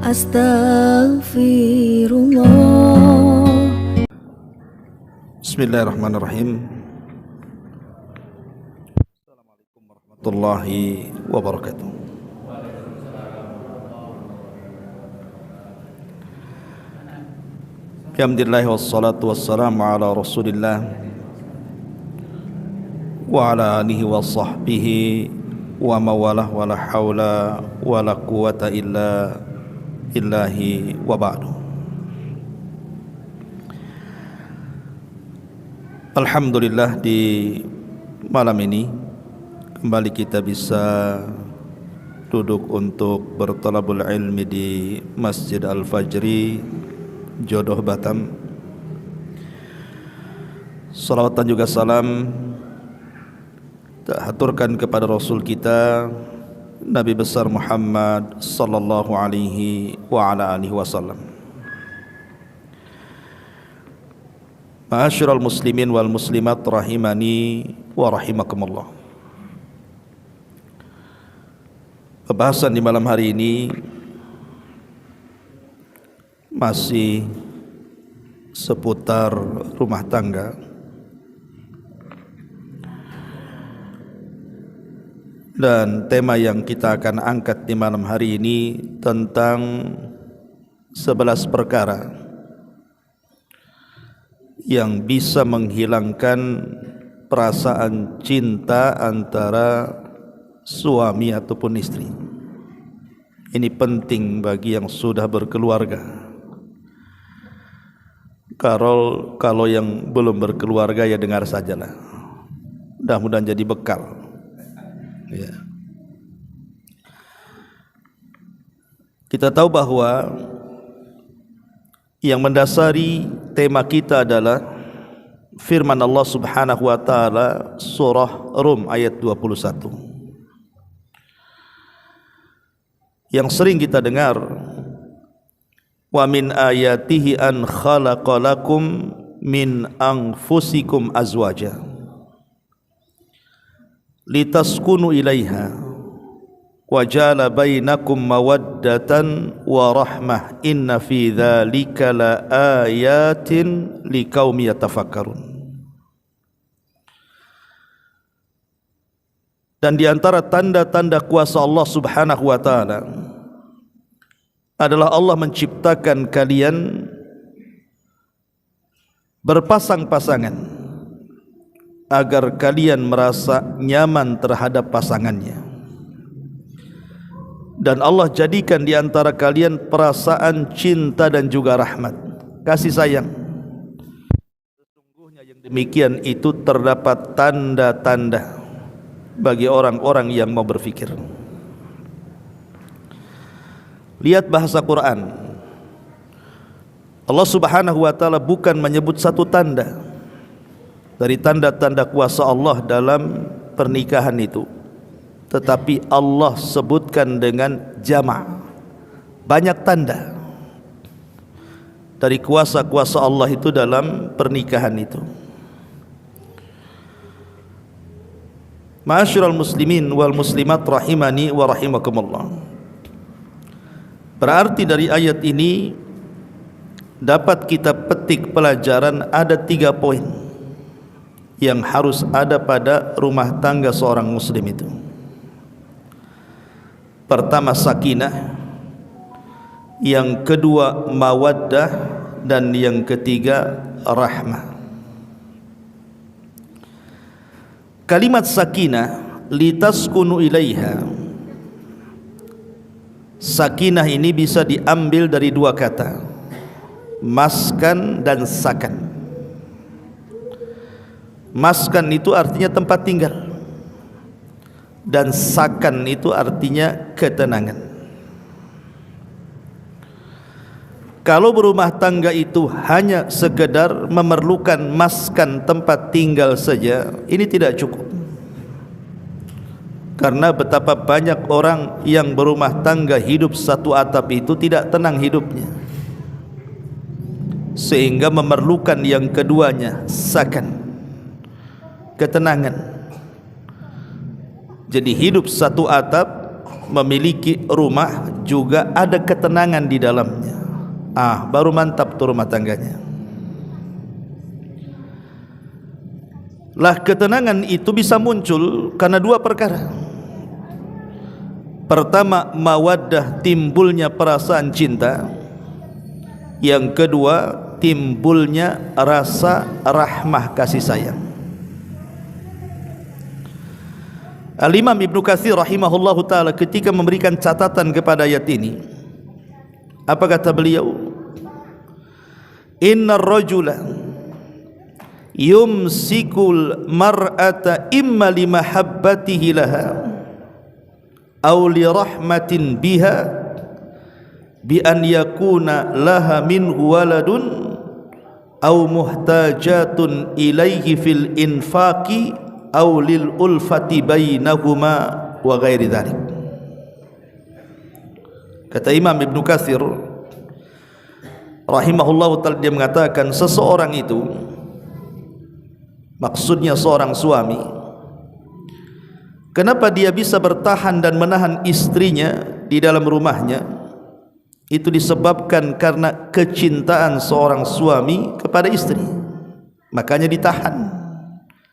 Astaghfirullah. Bismillahirrahmanirrahim. Assalamualaikum warahmatullahi wabarakatuh. Alhamdulillah wassalatu wassalamu ala Rasulillah wa ala alihi wa sahbihi wa mawalah wa la hawla wa la quwata illa billahi wa ba'du. Alhamdulillah, di malam ini kembali kita bisa duduk untuk bertalabul ilmi di Masjid Al-Fajri, Jodoh, Batam. Salawat dan juga salam kita haturkan kepada Rasul kita Nabi besar Muhammad sallallahu alaihi wa ala alihi wasallam. Ma'asyiral muslimin wal muslimat rahimani wa rahimakumullah. Pembahasan di malam hari ini masih seputar rumah tangga. Dan tema yang kita akan angkat di malam hari ini tentang 11 perkara yang bisa menghilangkan perasaan cinta antara suami ataupun istri. Ini penting bagi yang sudah berkeluarga. Kalau yang belum berkeluarga ya dengar sajalah. Mudah-mudahan jadi bekal. Ya. Kita tahu bahwa yang mendasari tema kita adalah firman Allah Subhanahu wa taala surah Rum ayat 21. Yang sering kita dengar, wa min ayatihi an khalaqalakum min anfusikum azwaja litaskunu ilaiha wa ja'ala bainakum mawaddatan wa rahmah inna fi dzalika la ayatin liqaumi yatafakkarun. Dan di antara tanda-tanda kuasa Allah Subhanahu wa taala adalah Allah menciptakan kalian berpasang-pasangan agar kalian merasa nyaman terhadap pasangannya. Dan Allah jadikan di antara kalian perasaan cinta dan juga rahmat, kasih sayang. Sesungguhnya yang demikian itu terdapat tanda-tanda bagi orang-orang yang mau berfikir. Lihat bahasa Quran. Allah Subhanahu wa taala bukan menyebut satu tanda dari tanda-tanda kuasa Allah dalam pernikahan itu, tetapi Allah sebutkan dengan jama', banyak tanda dari kuasa-kuasa Allah itu dalam pernikahan itu. Ma'asyiral muslimin wal muslimat rahimani wa rahimakumullah. Berarti dari ayat ini dapat kita petik pelajaran, ada 3 poin yang harus ada pada rumah tangga seorang muslim itu. Pertama sakinah, yang kedua mawaddah, dan yang ketiga rahmah. Kalimat sakinah, litaskunu ilaiha. Sakinah ini bisa diambil dari 2 kata, maskan dan sakan. Maskan itu artinya tempat tinggal, dan sakan itu artinya ketenangan. Kalau berumah tangga itu hanya sekedar memerlukan maskan, tempat tinggal saja, ini tidak cukup. Karena betapa banyak orang yang berumah tangga hidup satu atap itu tidak tenang hidupnya, sehingga memerlukan yang keduanya, sakan, ketenangan. Jadi hidup satu atap memiliki rumah juga ada ketenangan di dalamnya. Baru mantap tuh rumah tangganya. Lah ketenangan itu bisa muncul karena dua perkara. Pertama, mawaddah, timbulnya perasaan cinta. Yang kedua, timbulnya rasa rahmah, kasih sayang. Al-Imam Ibnu Katsir rahimahullahu ta'ala ketika memberikan catatan kepada ayat ini, apa kata beliau? Innar rajula yumsikul mar'ata imma li mahabbatihi laha aw li rahmatin biha bi an yakuna laha minhu waladun aw muhtajatun ilaihi fil infaqi aw lil ulfati bainahuma wa ghairi dzalik. Kata Imam Ibnu Katsir rahimahullahu ta'ala, dia mengatakan seseorang itu, maksudnya seorang suami, kenapa dia bisa bertahan dan menahan istrinya di dalam rumahnya? Itu disebabkan karena kecintaan seorang suami kepada istri, makanya ditahan.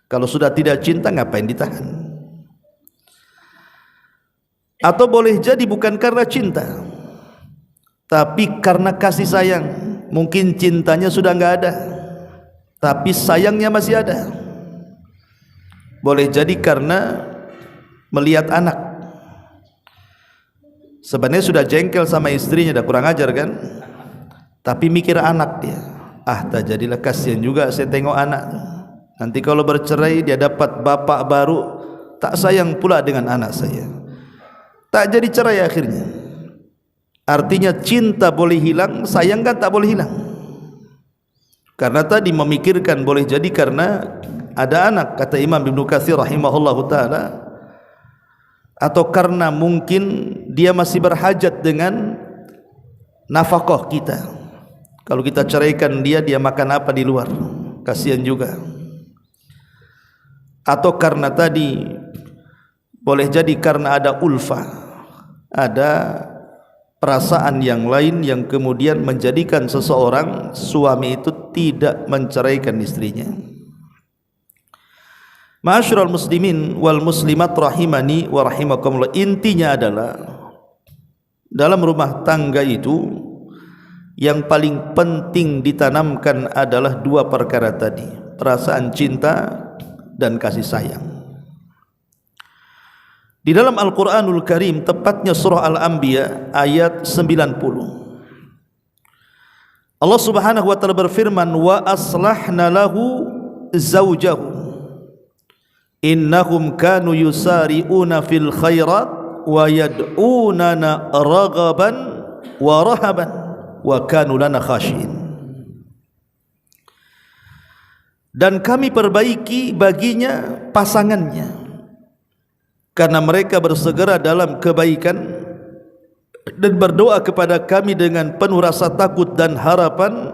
Kalau sudah tidak cinta, ngapain ditahan? Atau boleh jadi bukan karena cinta, tapi karena kasih sayang. Mungkin cintanya sudah enggak ada, tapi sayangnya masih ada. Boleh jadi karena melihat anak. Sebenarnya sudah jengkel sama istrinya, dah kurang ajar kan, tapi mikir anak dia. Tak jadilah, kasihan juga saya tengok anak. Nanti kalau bercerai dia dapat bapak baru, tak sayang pula dengan anak saya. Tak jadi cerai akhirnya. Artinya cinta boleh hilang, sayang kan tak boleh hilang. Karena tadi memikirkan boleh jadi karena ada anak, kata Imam Ibnu Katsir rahimahullahu ta'ala, atau karena mungkin dia masih berhajat dengan nafkah kita. Kalau kita ceraikan dia makan apa di luar, kasihan juga. Atau karena tadi boleh jadi karena ada ulfah, ada perasaan yang lain yang kemudian menjadikan seseorang suami itu tidak menceraikan istrinya. Ma'asyiral muslimin wal muslimat rahimani wa rahimakumullah, intinya adalah dalam rumah tangga itu yang paling penting ditanamkan adalah dua perkara tadi, perasaan cinta dan kasih sayang. Di dalam Al-Quranul Karim, tepatnya surah Al-Anbiya ayat 90, Allah subhanahu wa ta'ala berfirman, wa aslahna lahu zawjahu innahum kanu yusari'una fil khairat wa yad'unana raghaban wa rahaban wa kanu lana khashiin. Dan kami perbaiki baginya pasangannya, karena mereka bersegera dalam kebaikan dan berdoa kepada kami dengan penuh rasa takut dan harapan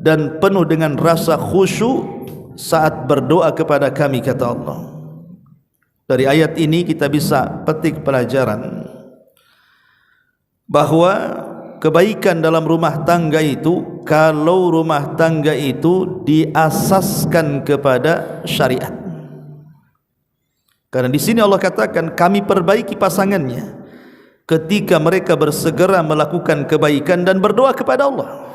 dan penuh dengan rasa khusyuk saat berdoa kepada kami, kata Allah. Dari ayat ini kita bisa petik pelajaran bahwa kebaikan dalam rumah tangga itu, kalau rumah tangga itu diasaskan kepada syariat. Karena di sini Allah katakan kami perbaiki pasangannya ketika mereka bersegera melakukan kebaikan dan berdoa kepada Allah.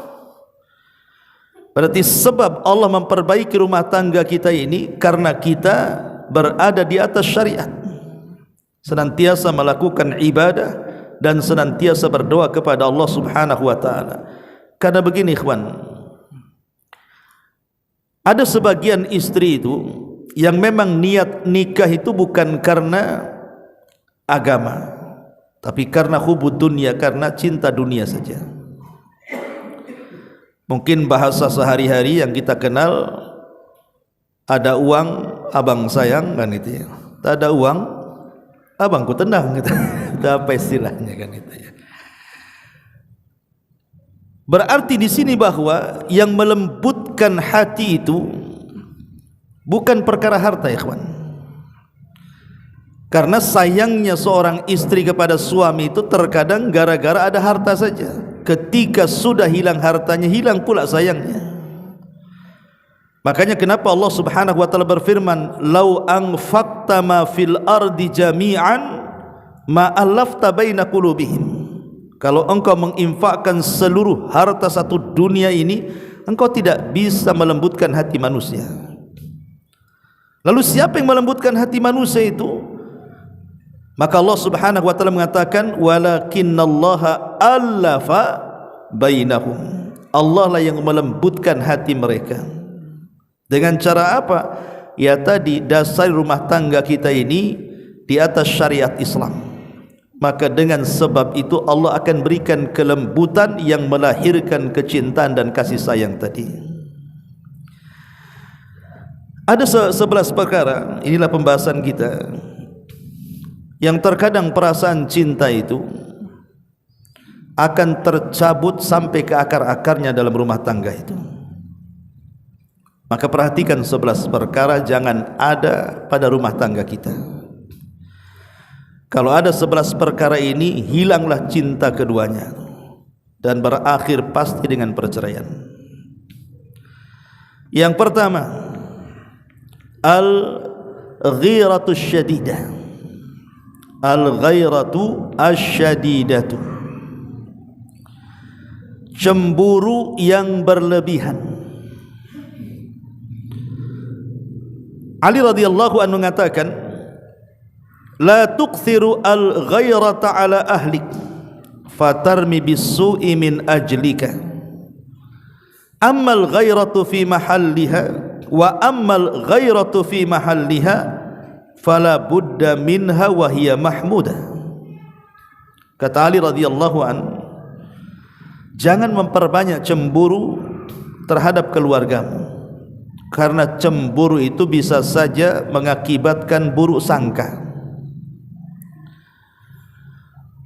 Berarti sebab Allah memperbaiki rumah tangga kita ini karena kita berada di atas syariat, senantiasa melakukan ibadah dan senantiasa berdoa kepada Allah subhanahu wa ta'ala. Karena begini ikhwan, ada sebagian istri itu yang memang niat nikah itu bukan karena agama, tapi karena hubud dunia, karena cinta dunia saja. Mungkin bahasa sehari-hari yang kita kenal, ada uang abang sayang, kan itu ya. Tak ada uang abangku tendang gitu. Itu apa istilahnya kan itu ya. Berarti di sini bahwa yang melembutkan hati itu bukan perkara harta, ikhwan. Karena sayangnya seorang istri kepada suami itu terkadang gara-gara ada harta saja. Ketika sudah hilang hartanya, hilang pula sayangnya. Makanya kenapa Allah Subhanahu wa taala berfirman, "Lau anfaqta ma fil ardi jami'an ma allafta baina qulubihim." Kalau engkau menginfakkan seluruh harta satu dunia ini, engkau tidak bisa melembutkan hati manusia. Lalu siapa yang melembutkan hati manusia itu? Maka Allah Subhanahu wa taala mengatakan, "Walakinnallaha allafa bainahum." Allah lah yang melembutkan hati mereka. Dengan cara apa? Ya tadi, dasar rumah tangga kita ini di atas syariat Islam. Maka dengan sebab itu Allah akan berikan kelembutan yang melahirkan kecintaan dan kasih sayang tadi. Ada 11 perkara, inilah pembahasan kita, yang terkadang perasaan cinta itu akan tercabut sampai ke akar-akarnya dalam rumah tangga itu. Maka perhatikan 11 perkara jangan ada pada rumah tangga kita. Kalau ada 11 perkara ini, hilanglah cinta keduanya dan berakhir pasti dengan perceraian. Yang pertama, al-ghiratu syadidah. Al-ghairatu asyadidatu, cemburu yang berlebihan. Ali radhiyallahu anhu mengatakan, la tukthiru al-ghairata ala ahlik fatarmi bis-su'i min ajlika. Ammal ghairatu fi mahalliha wa ammal ghairatu fi mahalliha fala budda minha wa hiya mahmudah. Kata Ali radhiyallahu an, jangan memperbanyak cemburu terhadap keluargamu, karena cemburu itu bisa saja mengakibatkan buruk sangka.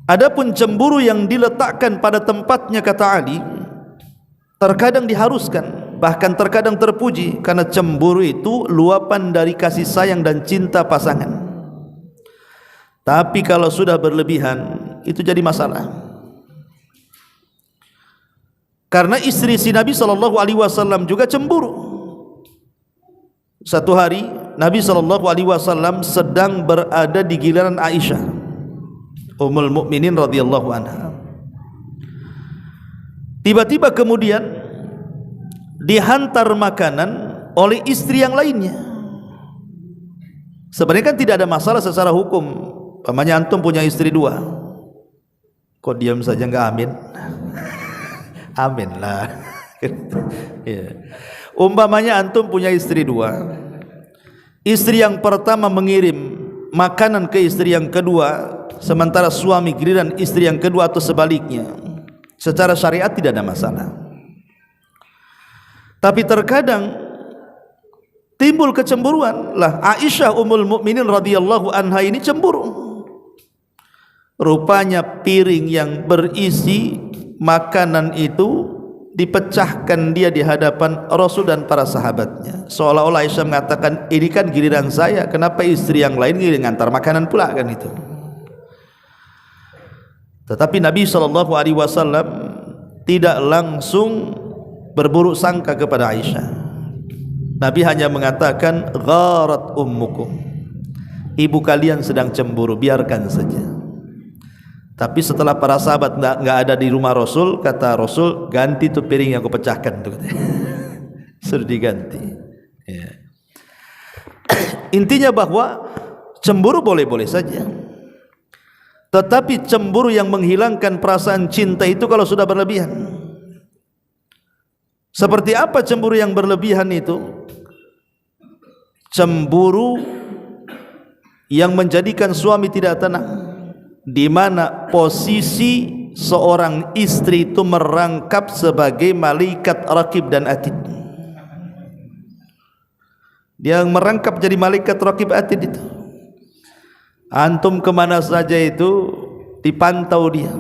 Adapun cemburu yang diletakkan pada tempatnya, kata Ali, terkadang diharuskan, bahkan terkadang terpuji, karena cemburu itu luapan dari kasih sayang dan cinta pasangan. Tapi kalau sudah berlebihan, itu jadi masalah. Karena istri si Nabi SAW juga cemburu. Satu hari Nabi SAW sedang berada di giliran Aisyah Ummul Mukminin radhiyallahu anha. Tiba-tiba kemudian dihantar makanan oleh istri yang lainnya. Sebenarnya kan tidak ada masalah secara hukum. Umpamanya antum punya istri 2, kok diam saja enggak amin? Amin lah. Ya. Umpamanya antum punya istri 2, istri yang pertama mengirim makanan ke istri yang kedua, sementara suami giliran istri yang kedua atau sebaliknya, secara syariat tidak ada masalah. Tapi terkadang timbul kecemburuan. Lah Aisyah Ummul Mukminin radhiyallahu anha ini cemburu. Rupanya piring yang berisi makanan itu dipecahkan dia di hadapan Rasul dan para sahabatnya. Seolah-olah Aisyah mengatakan, ini kan giliran saya, kenapa istri yang lain giliran ngantar makanan pula, kan itu. Tetapi Nabi SAW tidak langsung berburuk sangka kepada Aisyah. Nabi hanya mengatakan, gharat ummukum, ibu kalian sedang cemburu, biarkan saja. Tapi setelah para sahabat enggak ada di rumah Rasul, kata Rasul, ganti tuh piring yang aku pecahkan tuh. Sudah diganti. Ya. Intinya bahwa cemburu boleh-boleh saja. Tetapi cemburu yang menghilangkan perasaan cinta itu kalau sudah berlebihan. Seperti apa cemburu yang berlebihan itu? Cemburu yang menjadikan suami tidak tenang, di mana posisi seorang istri itu merangkap sebagai malaikat raqib dan atid. Dia merangkap jadi malaikat raqib atid itu. Antum kemana saja itu dipantau dia.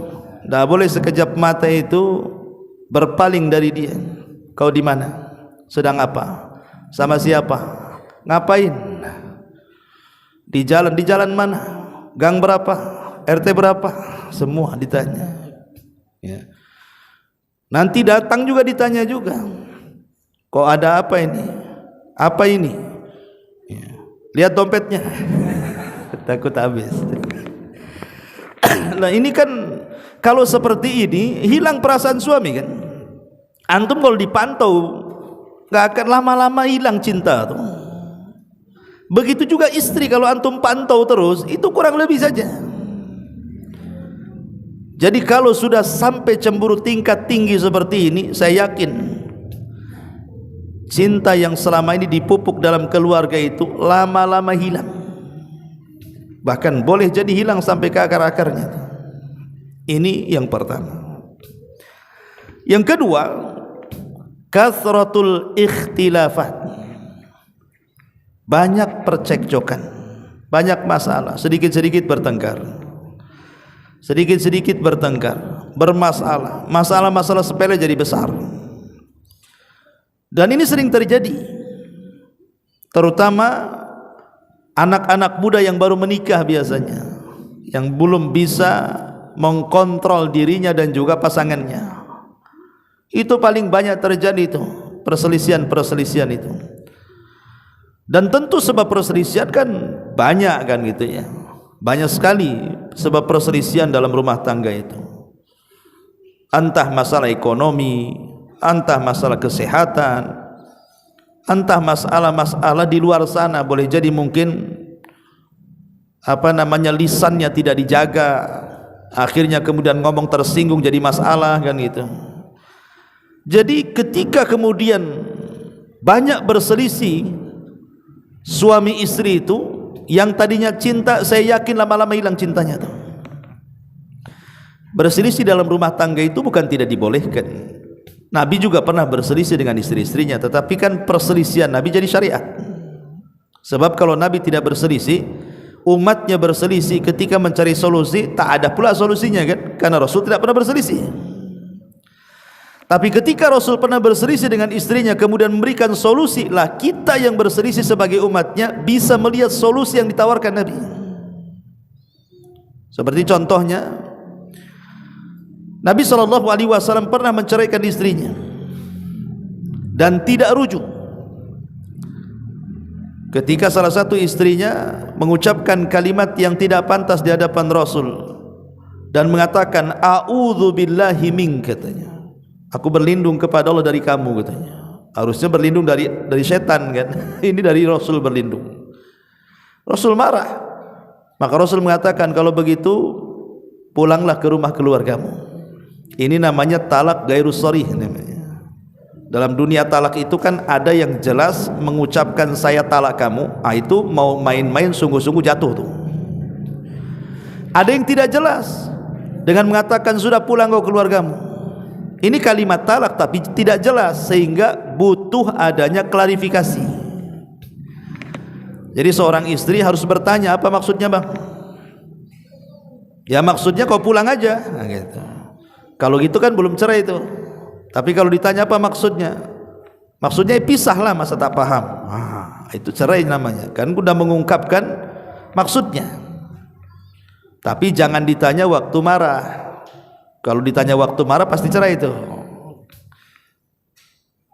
Tidak boleh sekejap mata itu berpaling dari dia. Kau di mana? Sedang apa? Sama siapa? Ngapain? Di jalan mana? Gang berapa? RT berapa? Semua ditanya. Ya. Nanti datang juga ditanya juga. Kok ada apa ini? Apa ini? Ya. Lihat dompetnya. Takut habis. Nah ini kan kalau seperti ini hilang perasaan suami kan. Antum kalau dipantau nggak akan lama-lama hilang cinta tuh. Begitu juga istri, kalau antum pantau terus itu kurang lebih saja. Jadi kalau sudah sampai cemburu tingkat tinggi seperti ini, saya yakin cinta yang selama ini dipupuk dalam keluarga itu lama-lama hilang. Bahkan boleh jadi hilang sampai ke akar-akarnya. Ini yang pertama. Yang kedua, kasratul ikhtilafat. Banyak percekcokan, banyak masalah, sedikit-sedikit bertengkar. Sedikit-sedikit bertengkar, bermasalah, masalah-masalah sepele jadi besar. Dan ini sering terjadi, terutama anak-anak muda yang baru menikah biasanya, yang belum bisa mengkontrol dirinya dan juga pasangannya. Itu paling banyak terjadi itu, perselisihan-perselisihan itu. Dan tentu sebab perselisihan kan banyak kan gitu ya. Banyak sekali sebab perselisihan dalam rumah tangga itu. Entah masalah ekonomi, entah masalah kesehatan, entah masalah-masalah di luar sana. Boleh jadi mungkin lisannya tidak dijaga, akhirnya kemudian ngomong tersinggung jadi masalah kan gitu. Jadi ketika kemudian banyak berselisih suami istri itu, yang tadinya cinta, saya yakin lama-lama hilang cintanya tuh. Berselisih dalam rumah tangga itu bukan tidak dibolehkan. Nabi juga pernah berselisih dengan istri-istrinya, tetapi kan perselisihan Nabi jadi syariat. Sebab kalau Nabi tidak berselisih, umatnya berselisih ketika mencari solusi, tak ada pula solusinya kan, karena Rasul tidak pernah berselisih. Tapi ketika Rasul pernah berselisih dengan istrinya kemudian memberikan solusi, lah kita yang berselisih sebagai umatnya bisa melihat solusi yang ditawarkan Nabi. Seperti contohnya, Nabi SAW pernah menceraikan istrinya dan tidak rujuk. Ketika salah satu istrinya mengucapkan kalimat yang tidak pantas di hadapan Rasul dan mengatakan a'udzu billahi mink, katanya, aku berlindung kepada Allah dari kamu, katanya. Harusnya berlindung dari setan kan. Ini dari Rasul berlindung. Rasul marah. Maka Rasul mengatakan, kalau begitu pulanglah ke rumah keluargamu. Ini namanya talak gairu sharih namanya. Dalam dunia talak itu kan ada yang jelas mengucapkan saya talak kamu, itu mau main-main sungguh-sungguh jatuh tuh. Ada yang tidak jelas dengan mengatakan sudah pulang kau keluargamu. Ini kalimat talak tapi tidak jelas, sehingga butuh adanya klarifikasi. Jadi seorang istri harus bertanya, apa maksudnya bang? Ya maksudnya kau pulang aja, nah, gitu. Kalau gitu kan belum cerai itu. Tapi kalau ditanya apa maksudnya? Maksudnya pisahlah, masa tak paham. Itu cerai namanya. Kan udah mengungkapkan maksudnya. Tapi jangan ditanya waktu marah. Kalau ditanya waktu marah pasti cerai itu.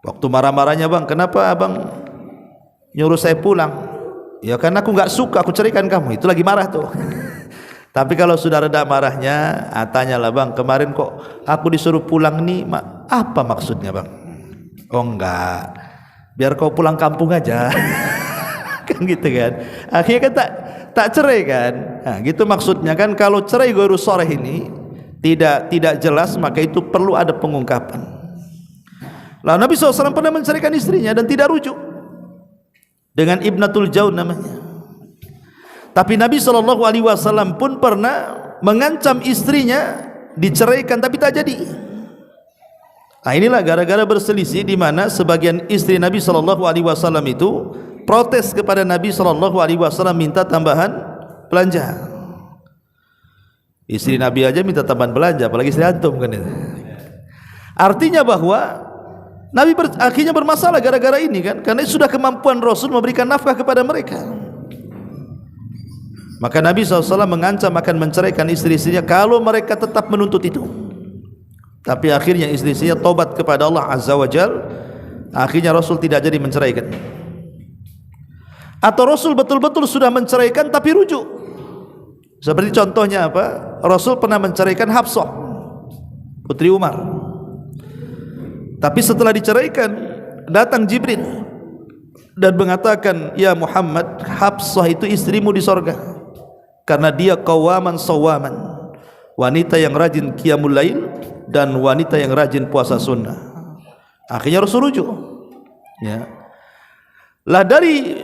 Waktu marah-marahnya, bang, kenapa abang nyuruh saya pulang? Ya karena aku nggak suka, aku ceraikan kamu. Itu lagi marah tuh. Tapi kalau sudah reda marahnya, tanyalah, bang, kemarin kok aku disuruh pulang nih, apa maksudnya bang? Oh enggak, biar kau pulang kampung aja. Kan gitu kan. Akhirnya kan tak cerai kan. Nah, gitu maksudnya kan. Kalau cerai gairu sharih ini tidak jelas, maka itu perlu ada pengungkapan. Lalu Nabi SAW pernah menceraikan istrinya dan tidak rujuk dengan Ibnatul Jaun namanya. Tapi Nabi SAW pun pernah mengancam istrinya diceraikan tapi tak jadi. Nah inilah gara-gara berselisih, di mana sebagian istri Nabi SAW itu protes kepada Nabi SAW, minta tambahan belanja. Istri Nabi aja minta tambahan belanja, apalagi istri antum kan itu. Artinya bahwa Nabi akhirnya bermasalah gara-gara ini kan, karena sudah kemampuan Rasul memberikan nafkah kepada mereka. Maka Nabi SAW mengancam akan menceraikan istri-istrinya kalau mereka tetap menuntut itu. Tapi akhirnya istri-istrinya tobat kepada Allah Azza wa Jal. Akhirnya Rasul tidak jadi menceraikan. Atau Rasul betul-betul sudah menceraikan tapi rujuk. Seperti contohnya apa? Rasul pernah menceraikan Hafsah, putri Umar. Tapi setelah diceraikan, datang Jibril dan mengatakan, "Ya Muhammad, Hafsah itu istrimu di sorga, karena dia qawaman sawaman, wanita yang rajin qiyamul lail dan wanita yang rajin puasa sunnah." Akhirnya Rasul rujuk. Ya. Lah dari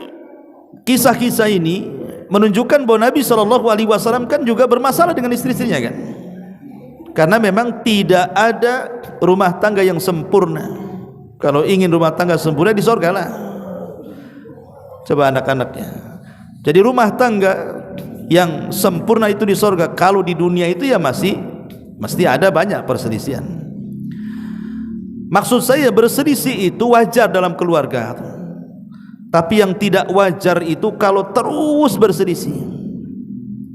kisah-kisah ini menunjukkan bahwa Nabi SAW kan juga bermasalah dengan istri-istrinya kan. Karena memang tidak ada rumah tangga yang sempurna. Kalau ingin rumah tangga sempurna di sorga lah. Coba anak-anaknya. Jadi rumah tangga yang sempurna itu di sorga. Kalau di dunia itu ya mesti ada banyak perselisihan. Maksud saya berselisih itu wajar dalam keluarga. Tapi yang tidak wajar itu kalau terus berselisih.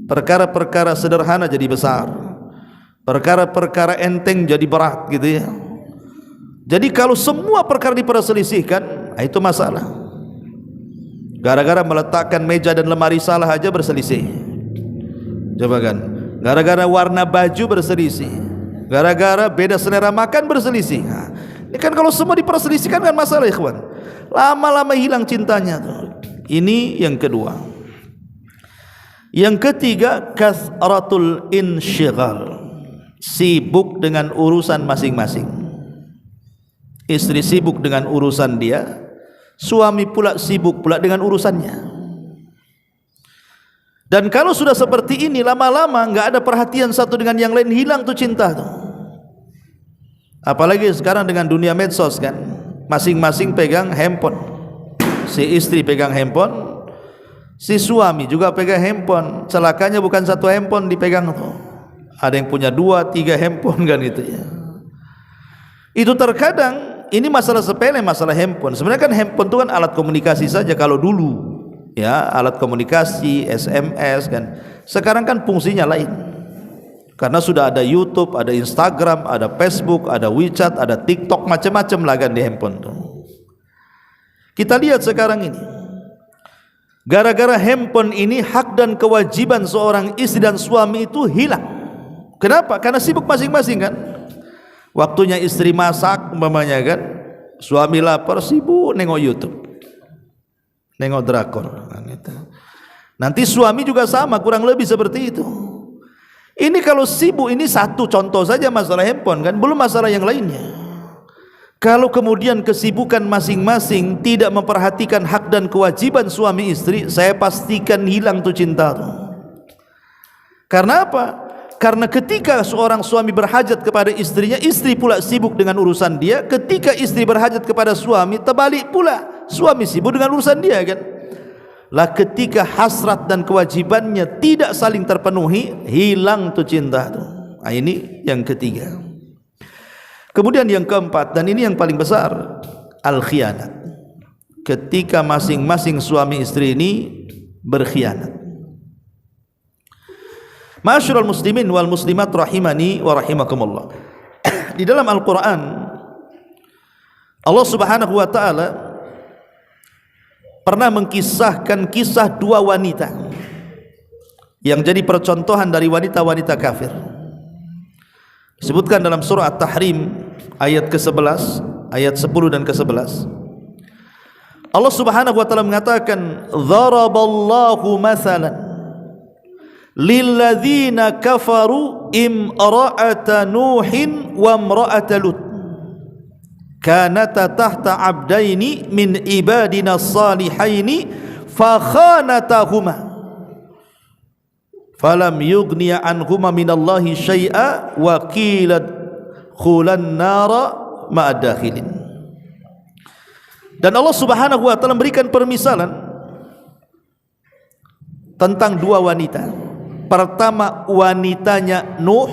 Perkara-perkara sederhana jadi besar. Perkara-perkara enteng jadi berat gitu ya. Jadi kalau semua perkara diperselisihkan, itu masalah. Gara-gara meletakkan meja dan lemari salah aja berselisih. Coba kan, gara-gara warna baju berselisih, gara-gara beda selera makan berselisih. Nah, ini kan kalau semua diperselisihkan kan masalah, ikhwan. Lama-lama hilang cintanya tuh. Ini yang kedua. Yang ketiga, kasratul insyighal, sibuk dengan urusan masing-masing. Istri sibuk dengan urusan dia, suami pula sibuk pula dengan urusannya. Dan kalau sudah seperti ini, lama-lama enggak ada perhatian satu dengan yang lain, hilang tuh cinta tuh. Apalagi sekarang dengan dunia medsos kan, masing-masing pegang handphone. Si istri pegang handphone, si suami juga pegang handphone. Celakanya bukan satu handphone dipegang tuh. Ada yang punya 2, 3 handphone kan gitu ya. Itu terkadang ini masalah sepele, masalah handphone. Sebenarnya kan handphone itu kan alat komunikasi saja kalau dulu, ya, alat komunikasi, SMS kan. Sekarang kan fungsinya lain. Karena sudah ada YouTube, ada Instagram, ada Facebook, ada WeChat, ada TikTok, macam-macam lah kan di handphone tuh. Kita lihat sekarang ini. Gara-gara handphone ini, hak dan kewajiban seorang istri dan suami itu hilang. Kenapa? Karena sibuk masing-masing kan. Waktunya istri masak umpamanya kan, suami lapar sibuk nengok YouTube, nengok drakor gitu. Nanti suami juga sama, kurang lebih seperti itu. Ini kalau sibuk, ini satu contoh saja masalah handphone kan, belum masalah yang lainnya. Kalau kemudian kesibukan masing-masing tidak memperhatikan hak dan kewajiban suami istri, saya pastikan hilang tuh cinta tuh. Karena apa? Karena ketika seorang suami berhajat kepada istrinya, istri pula sibuk dengan urusan dia. Ketika istri berhajat kepada suami, terbalik pula, suami sibuk dengan urusan dia kan. Lah ketika hasrat dan kewajibannya tidak saling terpenuhi, hilang tuh cinta tuh. Nah, ini yang ketiga. Kemudian yang keempat, dan ini yang paling besar, al-khianat. Ketika masing-masing suami istri ini berkhianat. Ma'asyiral muslimin wal muslimat rahimani wa rahimakumullah. Di dalam Al-Quran, Allah Subhanahu wa ta'ala pernah mengkisahkan kisah 2 wanita yang jadi percontohan dari wanita-wanita kafir. Disebutkan dalam surah At-Tahrim ayat ke-11, ayat 10 dan ke-11. Allah Subhanahu wa ta'ala mengatakan, "Dharaballahu mathalan lilladzina kafaru imra'ata Nuhin wa imra'ata Lut kanata tahta abdaini min ibadina salihaini fa khanatahuma falam yughniya anhuma minallahi syai'a wa qila khulan nara ma'ad dakhilin." Dan Allah Subhanahu wa ta'ala memberikan permisalan tentang 2 wanita. Pertama wanitanya Nuh,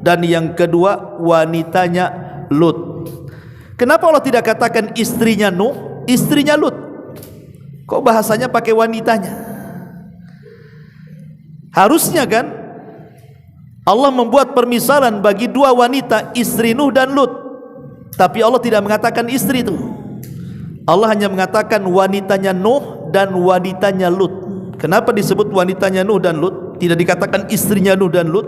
dan yang kedua wanitanya Lut. Kenapa Allah tidak katakan istrinya Nuh, istrinya Lut? Kok bahasanya pakai wanitanya? Harusnya kan Allah membuat permisalan bagi dua wanita, istri Nuh dan Lut. Tapi Allah tidak mengatakan istri itu. Allah hanya mengatakan wanitanya Nuh dan wanitanya Lut. Kenapa disebut wanitanya Nuh dan Lut? Tidak dikatakan istrinya Nuh dan Lut?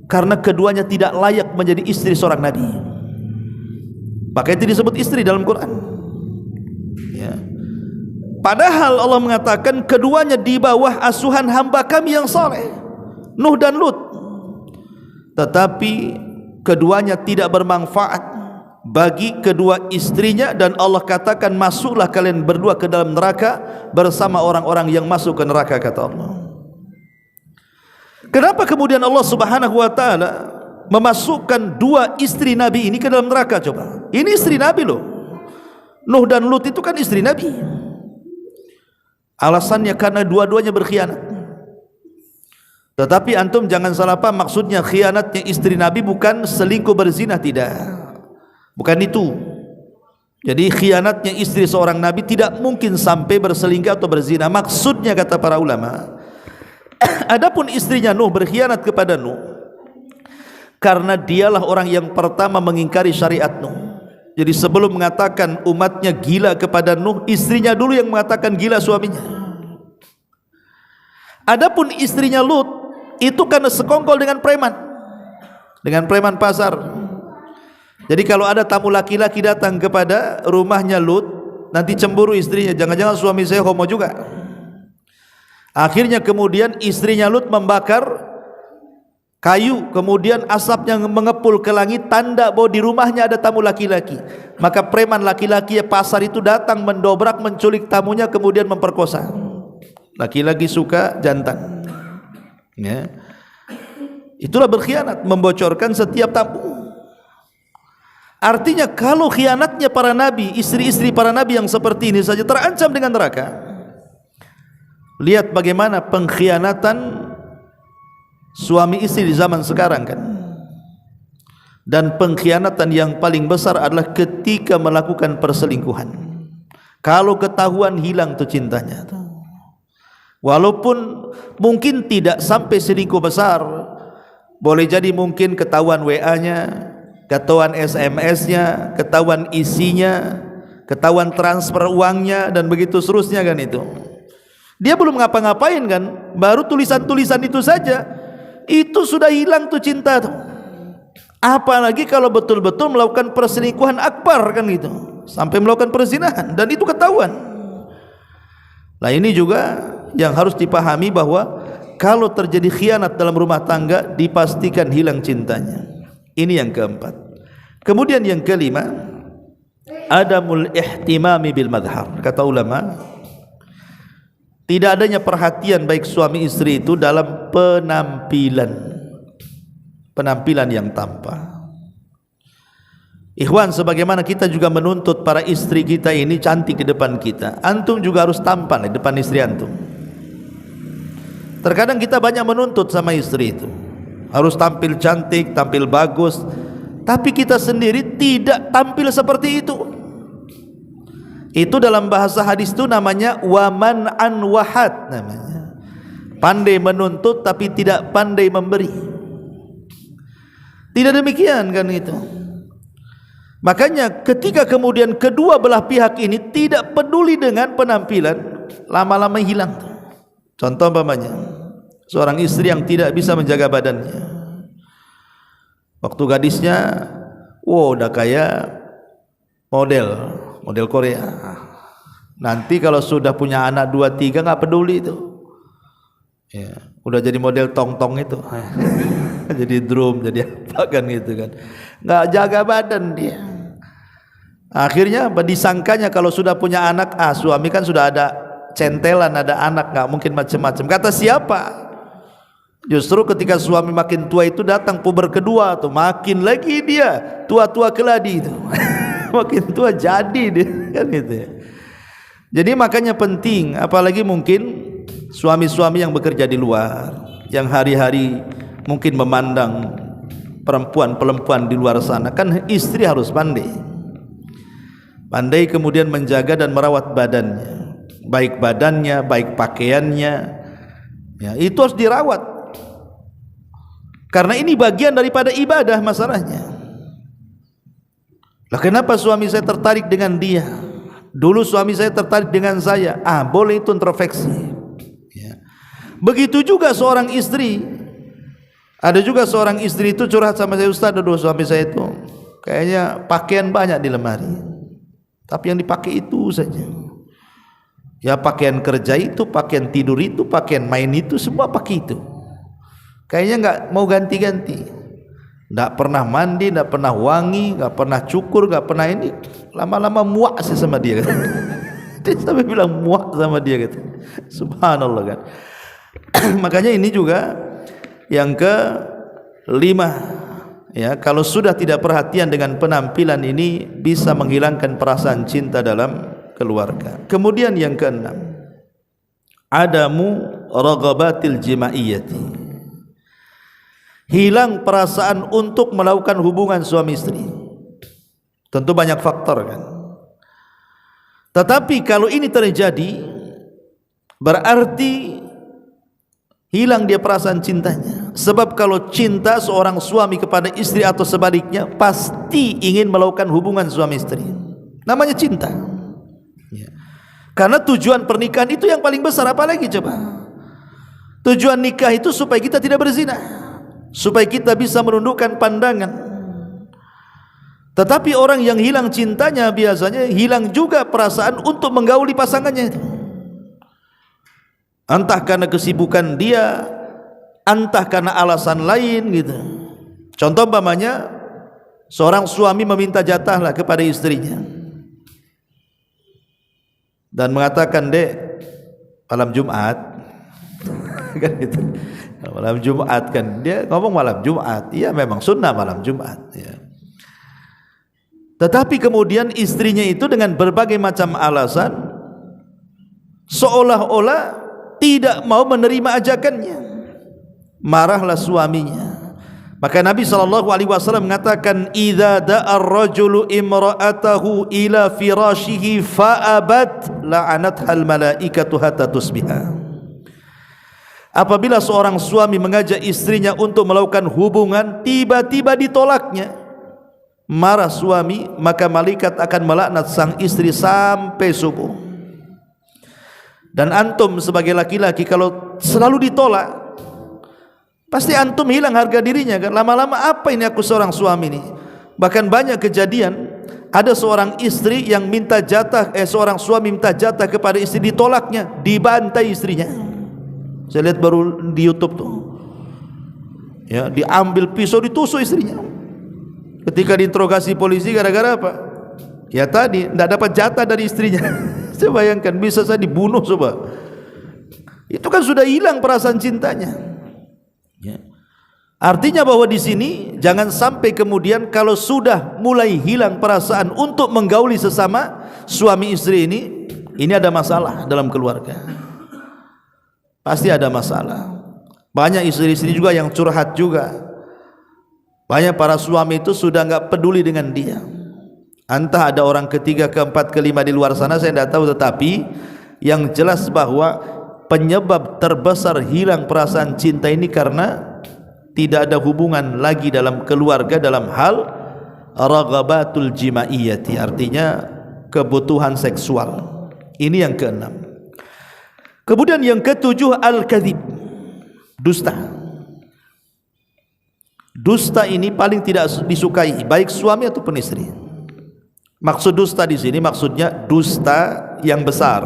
Karena keduanya tidak layak menjadi istri seorang nabi. Maka itu disebut istri dalam Quran. Ya. Padahal Allah mengatakan keduanya di bawah asuhan hamba kami yang saleh, Nuh dan Lut. Tetapi keduanya tidak bermanfaat bagi kedua istrinya, dan Allah katakan masuklah kalian berdua ke dalam neraka bersama orang-orang yang masuk ke neraka, kata Allah. Kenapa kemudian Allah Subhanahu wa taala memasukkan dua istri Nabi ini ke dalam neraka? Coba, ini istri Nabi loh. Nuh dan Lut itu kan istri Nabi. Alasannya karena dua-duanya berkhianat. Tetapi antum jangan salah paham, maksudnya khianatnya istri Nabi bukan selingkuh berzina, tidak. Bukan itu. Jadi khianatnya istri seorang nabi tidak mungkin sampai berselingkuh atau berzina. Maksudnya kata para ulama, adapun istrinya Nuh berkhianat kepada Nuh karena dialah orang yang pertama mengingkari syariat Nuh. Jadi sebelum mengatakan umatnya gila kepada Nuh, istrinya dulu yang mengatakan gila suaminya. Adapun istrinya Lut itu karena sekongkol dengan preman pasar. Jadi kalau ada tamu laki-laki datang kepada rumahnya Lut, nanti cemburu istrinya, jangan-jangan suami saya homo juga. Akhirnya kemudian istrinya Lut membakar kayu, kemudian asapnya mengepul ke langit, tanda bahwa di rumahnya ada tamu laki-laki. Maka preman laki-laki pasar itu datang mendobrak, menculik tamunya, kemudian memperkosa. Laki-laki suka jantan. Ya. Itulah berkhianat, membocorkan setiap tamu. Artinya kalau khianatnya para nabi, istri-istri para nabi yang seperti ini saja terancam dengan neraka. Lihat bagaimana pengkhianatan suami istri di zaman sekarang kan. Dan pengkhianatan yang paling besar adalah ketika melakukan perselingkuhan. Kalau ketahuan, hilang tuh cintanya. Walaupun mungkin tidak sampai selingkuh besar, boleh jadi mungkin ketahuan WA-nya, ketahuan SMS-nya, ketahuan isinya, ketahuan transfer uangnya, dan begitu seterusnya kan itu. Dia belum ngapa-ngapain kan, baru tulisan-tulisan itu saja, itu sudah hilang tuh cinta tuh. Apalagi kalau betul-betul melakukan perselingkuhan akbar kan gitu, sampai melakukan perzinahan, dan itu ketahuan. Nah ini juga yang harus dipahami, bahwa kalau terjadi khianat dalam rumah tangga dipastikan hilang cintanya. Ini yang keempat. Kemudian yang kelima, adamul ihtimami bil madhar. Kata ulama, tidak adanya perhatian baik suami istri itu dalam penampilan yang tampak. Ikhwan, sebagaimana kita juga menuntut para istri kita ini cantik di depan kita, antum juga harus tampan di depan istri antum. Terkadang kita banyak menuntut sama istri itu, harus tampil cantik, tampil bagus, tapi kita sendiri tidak tampil seperti itu. Itu dalam bahasa hadis itu namanya waman an wahad, namanya pandai menuntut tapi tidak pandai memberi. Tidak demikian kan itu. Makanya ketika kemudian kedua belah pihak ini tidak peduli dengan penampilan, lama-lama hilang. Contoh umpamanya seorang istri yang tidak bisa menjaga badannya. Waktu gadisnya, wow, udah kayak model Korea. Nanti kalau sudah punya anak 2-3 nggak peduli itu. Ya, udah jadi model tong-tong itu. Jadi drum, jadi apa kan gitu kan. Nggak jaga badan dia. Akhirnya disangkanya kalau sudah punya anak, suami kan sudah ada centelan, ada anak, nggak mungkin macam-macam. Kata siapa? Justru ketika suami makin tua itu datang puber kedua tuh, makin lagi dia tua-tua keladi itu. Makin tua jadi dia kan gitu ya. Jadi makanya penting, apalagi mungkin suami-suami yang bekerja di luar, yang hari-hari mungkin memandang perempuan-perempuan di luar sana, kan istri harus pandai kemudian menjaga dan merawat badannya, baik pakaiannya, Ya, itu harus dirawat. Karena ini bagian daripada ibadah masalahnya. Lah kenapa suami saya tertarik dengan dia? Dulu suami saya tertarik dengan saya. Boleh itu introspeksi. Ya. Begitu juga seorang istri. Ada juga seorang istri itu curhat sama saya, Ustaz, aduh suami saya itu kayaknya pakaian banyak di lemari. Tapi yang dipakai itu saja. Ya pakaian kerja itu, pakaian tidur itu, pakaian main itu, semua pakai itu. Kayaknya enggak mau ganti-ganti. Enggak pernah mandi, enggak pernah wangi, enggak pernah cukur, enggak pernah ini. Lama-lama muak sih sama dia. Dia sampai bilang muak sama dia gitu. Subhanallah kan. Makanya ini juga yang kelima, ya, kalau sudah tidak perhatian dengan penampilan ini bisa menghilangkan perasaan cinta dalam keluarga. Kemudian yang keenam, adamu raghabatil jimaiyati, hilang perasaan untuk melakukan hubungan suami istri. Tentu banyak faktor kan. Tetapi kalau ini terjadi, berarti hilang dia perasaan cintanya. Sebab kalau cinta seorang suami kepada istri atau sebaliknya, pasti ingin melakukan hubungan suami istri. Namanya cinta. Ya. Karena tujuan pernikahan itu yang paling besar. Apalagi coba, tujuan nikah itu supaya kita tidak berzina, supaya kita bisa menundukkan pandangan. Tetapi orang yang hilang cintanya biasanya hilang juga perasaan untuk menggauli pasangannya itu. Entah karena kesibukan dia, entah karena alasan lain gitu. Contoh umpamanya seorang suami meminta jatahlah kepada istrinya dan mengatakan, "Dek, malam Jumat." Kan gitu. Malam Jumat kan, dia ngomong malam Jumat. Iya memang sunnah malam Jumat ya. Tetapi kemudian istrinya itu dengan berbagai macam alasan seolah-olah tidak mau menerima ajakannya. Marahlah suaminya. Maka Nabi SAW mengatakan, "Idza da'a ar-rajulu imra'atahu ila firashihi fa'abat la'anathal malaikatu hatta tusbiha." Apabila seorang suami mengajak istrinya untuk melakukan hubungan, tiba-tiba ditolaknya, marah suami, maka malaikat akan melaknat sang istri sampai subuh. Dan antum sebagai laki-laki kalau selalu ditolak, pasti antum hilang harga dirinya kan. Lama-lama apa ini aku seorang suami ini. Bahkan banyak kejadian, ada seorang istri yang minta jatah, seorang suami minta jatah kepada istri, ditolaknya, dibantai istrinya. Saya lihat baru di YouTube tuh. Ya, diambil pisau ditusuk istrinya. Ketika diinterogasi polisi gara-gara apa? Ya tadi tidak dapat jatah dari istrinya. Saya bayangkan bisa saya dibunuh coba. Itu kan sudah hilang perasaan cintanya. Ya. Artinya bahwa di sini jangan sampai kemudian kalau sudah mulai hilang perasaan untuk menggauli sesama suami istri ini ada masalah dalam keluarga. Pasti ada masalah. Banyak istri-istri juga yang curhat juga. Banyak para suami itu sudah enggak peduli dengan dia. Entah ada orang ketiga, keempat, kelima di luar sana, saya tidak tahu. Tetapi yang jelas bahwa penyebab terbesar hilang perasaan cinta ini karena tidak ada hubungan lagi dalam keluarga dalam hal raghabatul jimaiyati, artinya kebutuhan seksual. Ini yang keenam. Kemudian yang ketujuh, al-kadzib, dusta. Dusta ini paling tidak disukai baik suami ataupun istri. Maksud dusta di sini maksudnya dusta yang besar.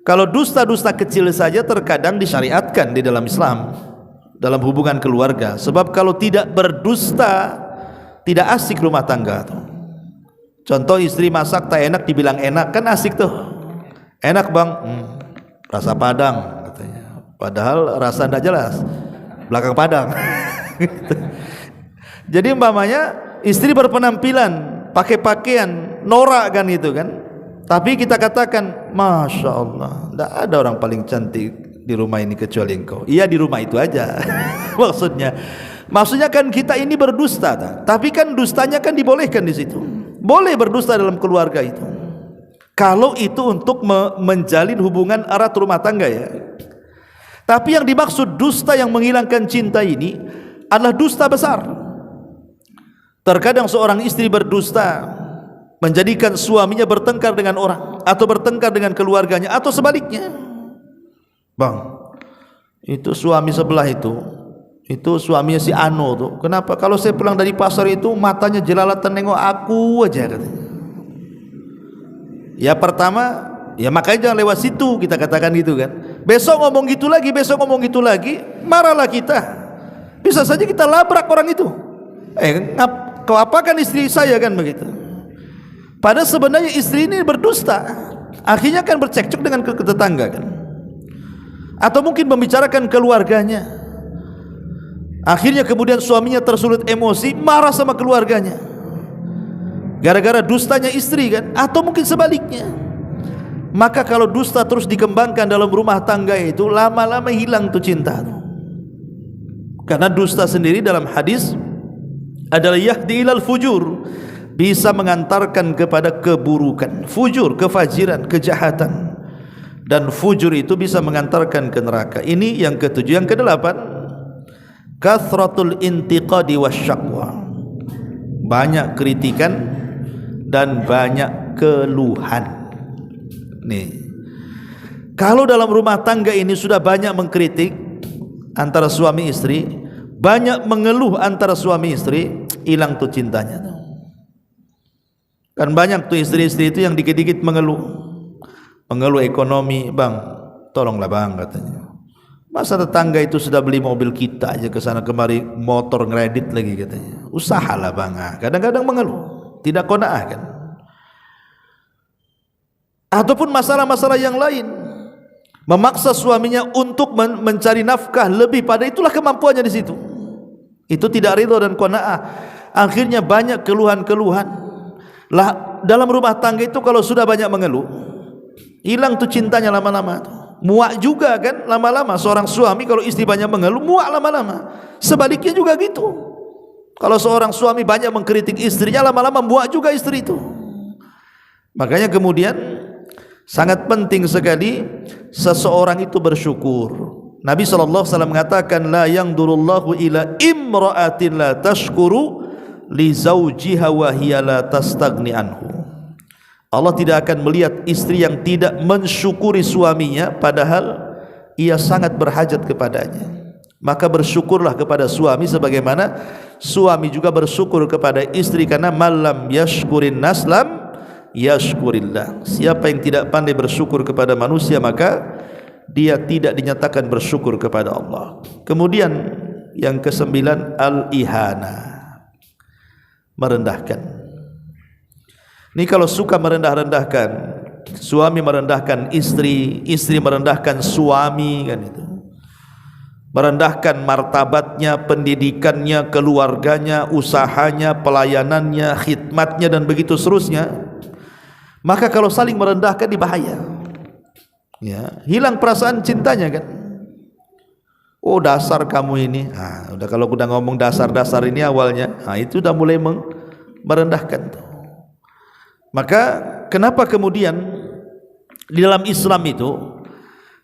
Kalau dusta-dusta kecil saja terkadang disyariatkan di dalam Islam dalam hubungan keluarga. Sebab kalau tidak berdusta tidak asik rumah tangga tuh. Contoh istri masak tak enak dibilang enak, kan asik tuh. Enak bang, rasa Padang katanya. Padahal rasa tidak jelas, belakang Padang. Jadi umpamanya istri berpenampilan pakai pakaian norak kan itu kan, tapi kita katakan Masya Allah, tidak ada orang paling cantik di rumah ini kecuali engkau. Iya di rumah itu aja. maksudnya kan kita ini berdusta, tapi kan dustanya kan dibolehkan di situ. Boleh berdusta dalam keluarga itu kalau itu untuk menjalin hubungan erat rumah tangga ya. Tapi yang dimaksud dusta yang menghilangkan cinta ini adalah dusta besar. Terkadang seorang istri berdusta, menjadikan suaminya bertengkar dengan orang, atau bertengkar dengan keluarganya, atau sebaliknya. Bang, itu suami sebelah itu suaminya si Ano tuh. Kenapa? Kalau saya pulang dari pasar itu matanya jelalatan nengok aku aja katanya. Ya pertama, ya makanya jangan lewat situ, kita katakan gitu kan. Besok ngomong gitu lagi, besok ngomong gitu lagi, marahlah kita. Bisa saja kita labrak orang itu. Kau apakan istri saya kan begitu. Padahal sebenarnya istri ini berdusta. Akhirnya kan bercekcok dengan tetangga kan. Atau mungkin membicarakan keluarganya. Akhirnya kemudian suaminya tersulut emosi, marah sama keluarganya. Gara-gara dustanya istri kan. Atau mungkin sebaliknya. Maka kalau dusta terus dikembangkan dalam rumah tangga itu, lama-lama hilang tuh cinta. Karena dusta sendiri dalam hadis adalah yahdi ilal fujur, bisa mengantarkan kepada keburukan. Fujur, kefajiran, kejahatan. Dan fujur itu bisa mengantarkan ke neraka. Ini yang ketujuh. Yang kedelapan, kathratul intiqadi wasyaqwa, banyak kritikan dan banyak keluhan. Nih, kalau dalam rumah tangga ini sudah banyak mengkritik antara suami istri, banyak mengeluh antara suami istri, hilang tuh cintanya tuh. Kan banyak tuh istri-istri itu yang dikit-dikit mengeluh ekonomi. Bang, tolonglah bang katanya, masa tetangga itu sudah beli mobil kita aja ke sana kemari, motor ngredit lagi katanya. Usahalah bang. Kadang-kadang mengeluh, tidak qanaah kan. Ataupun masalah-masalah yang lain, memaksa suaminya untuk mencari nafkah lebih pada itulah kemampuannya di situ. Itu tidak ridho dan qanaah. Akhirnya banyak keluhan-keluhan. Lah dalam rumah tangga itu kalau sudah banyak mengeluh, hilang tuh cintanya lama-lama tuh. Muak juga kan lama-lama. Seorang suami kalau istri banyak mengeluh, muak lama-lama. Sebaliknya juga gitu. Kalau seorang suami banyak mengkritik istrinya, lama-lama muak juga istri itu. Makanya kemudian sangat penting sekali seseorang itu bersyukur. Nabi SAW mengatakan, la yangdurullahu ila imra'atin la tashkuru li zawjiha wa hiya la tastagni anhu. Allah tidak akan melihat istri yang tidak mensyukuri suaminya padahal ia sangat berhajat kepadanya. Maka bersyukurlah kepada suami sebagaimana suami juga bersyukur kepada istri, karena malam yashkurin naslam yashkurillah. Siapa yang tidak pandai bersyukur kepada manusia, maka dia tidak dinyatakan bersyukur kepada Allah. Kemudian yang kesembilan, al-ihana, merendahkan. Ini kalau suka merendah-rendahkan, suami merendahkan istri, istri merendahkan suami kan itu. Merendahkan martabatnya, pendidikannya, keluarganya, usahanya, pelayanannya, khidmatnya dan begitu seterusnya. Maka kalau saling merendahkan dibahaya. Ya, hilang perasaan cintanya kan. Oh dasar kamu ini. Udah kalau udah ngomong dasar-dasar ini awalnya, itu udah mulai merendahkan tuh. Maka kenapa kemudian di dalam Islam itu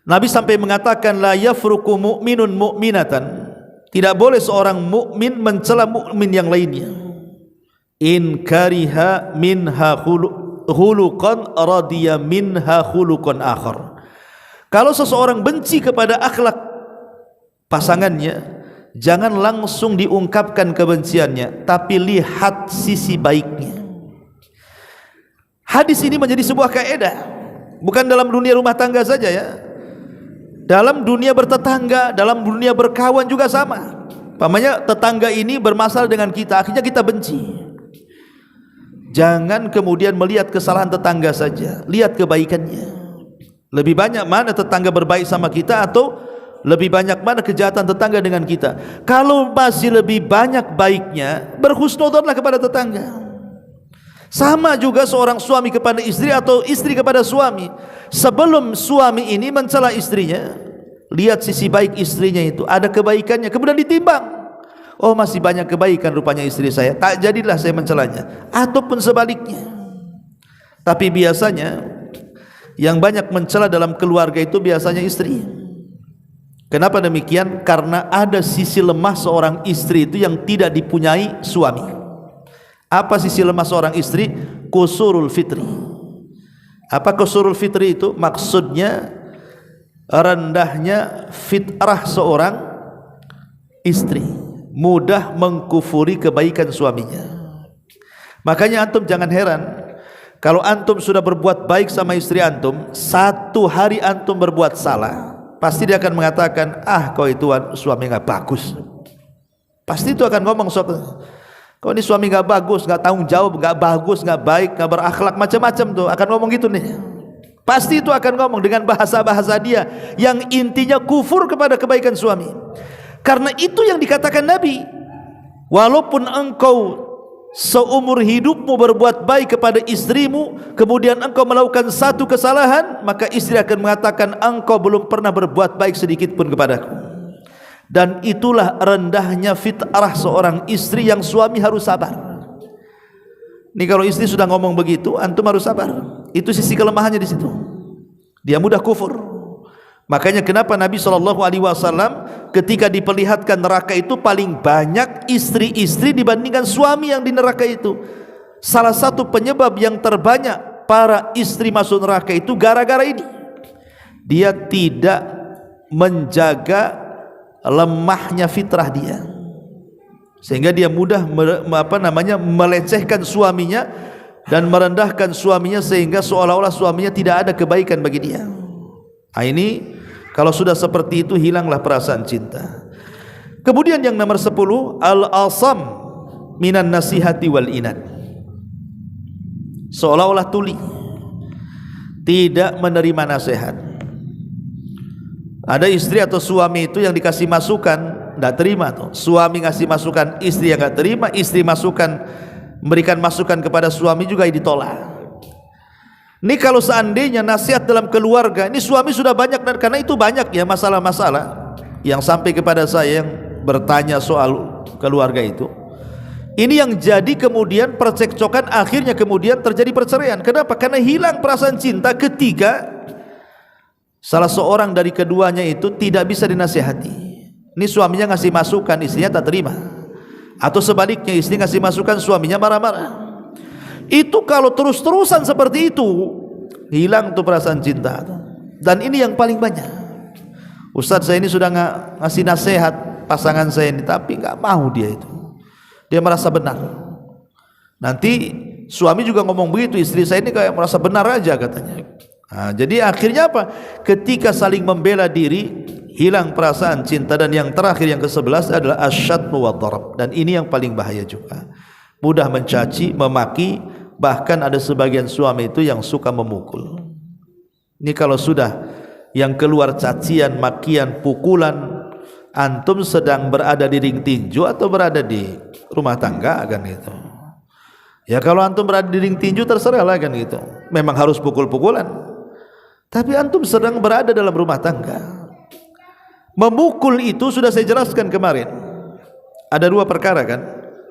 Nabi sampai mengatakan la yafruqu mu'minun mu'minatan, tidak boleh seorang mukmin mencela mukmin yang lainnya. In kariha minha khuluqan radiya minha khuluqan akhar. Kalau seseorang benci kepada akhlak pasangannya, jangan langsung diungkapkan kebenciannya, tapi lihat sisi baiknya. Hadis ini menjadi sebuah kaidah, bukan dalam dunia rumah tangga saja ya. Dalam dunia bertetangga, dalam dunia berkawan juga sama. Pamannya tetangga ini bermasalah dengan kita, akhirnya kita benci. Jangan kemudian melihat kesalahan tetangga saja, lihat kebaikannya. Lebih banyak mana tetangga berbaik sama kita, atau lebih banyak mana kejahatan tetangga dengan kita. Kalau masih lebih banyak baiknya, berhusnudzonlah kepada tetangga. Sama juga seorang suami kepada istri atau istri kepada suami. Sebelum suami ini mencela istrinya, lihat sisi baik istrinya itu, ada kebaikannya, kemudian ditimbang. Oh masih banyak kebaikan rupanya istri saya, tak jadilah saya mencelanya. Ataupun sebaliknya. Tapi biasanya yang banyak mencela dalam keluarga itu biasanya istri. Kenapa demikian? Karena ada sisi lemah seorang istri itu yang tidak dipunyai suami. Apa sisi lemah seorang istri? Qusurul fitri. Apa qusurul fitri itu? Maksudnya rendahnya fitrah seorang istri, mudah mengkufuri kebaikan suaminya. Makanya antum jangan heran kalau antum sudah berbuat baik sama istri antum, satu hari antum berbuat salah, pasti dia akan mengatakan, ah kau itu suami gak bagus. Pasti itu akan ngomong, kau ini suami gak bagus, gak tanggung jawab, gak bagus, gak baik, gak berakhlak, macam-macam tuh akan ngomong gitu nih. Pasti itu akan ngomong dengan bahasa-bahasa dia yang intinya kufur kepada kebaikan suami. Karena itu yang dikatakan Nabi, walaupun engkau seumur hidupmu berbuat baik kepada istrimu, kemudian engkau melakukan satu kesalahan, maka istri akan mengatakan engkau belum pernah berbuat baik sedikit pun kepadaku. Dan itulah rendahnya fitrah seorang istri yang suami harus sabar. Ini kalau istri sudah ngomong begitu, antum harus sabar. Itu sisi kelemahannya di situ. Dia mudah kufur. Makanya kenapa Nabi SAW ketika diperlihatkan neraka itu paling banyak istri-istri dibandingkan suami yang di neraka itu. Salah satu penyebab yang terbanyak para istri masuk neraka itu gara-gara ini. Dia tidak menjaga lemahnya fitrah dia, sehingga dia mudah melecehkan suaminya dan merendahkan suaminya, sehingga seolah-olah suaminya tidak ada kebaikan bagi dia. Ini kalau sudah seperti itu, hilanglah perasaan cinta. Kemudian yang nomor 10, al-asam minan nasihati wal inad. Seolah-olah tuli, tidak menerima nasihat. Ada istri atau suami itu yang dikasih masukan tidak terima tuh. Suami ngasih masukan, istri yang tidak terima. Istri memberikan masukan kepada suami juga ditolak. Ini kalau seandainya nasihat dalam keluarga, ini suami sudah banyak, karena itu banyak ya masalah-masalah yang sampai kepada saya yang bertanya soal keluarga itu. Ini yang jadi kemudian percekcokan, akhirnya kemudian terjadi perceraian. Kenapa? Karena hilang perasaan cinta ketika salah seorang dari keduanya itu tidak bisa dinasihati. Ini suaminya ngasih masukan, istrinya tak terima. Atau sebaliknya, istri ngasih masukan, suaminya marah-marah. Itu kalau terus-terusan seperti itu, hilang tuh perasaan cinta. Dan ini yang paling banyak. Ustadz, saya ini sudah ngasih nasihat pasangan saya ini, tapi nggak mau dia itu. Dia merasa benar. Nanti suami juga ngomong begitu, istri saya ini kayak merasa benar aja katanya. Nah, jadi akhirnya apa? Ketika saling membela diri, hilang perasaan cinta. Dan yang terakhir, yang ke-11 adalah asyatmu wa dharab. Dan ini yang paling bahaya juga. Mudah mencaci, memaki, bahkan ada sebagian suami itu yang suka memukul. Ini kalau sudah yang keluar cacian, makian, pukulan, antum sedang berada di ring tinju atau berada di rumah tangga kan gitu. Ya kalau antum berada di ring tinju terserah lah kan gitu. Memang harus pukul-pukulan. Tapi antum sedang berada dalam rumah tangga. Memukul itu sudah saya jelaskan kemarin. Ada dua perkara kan.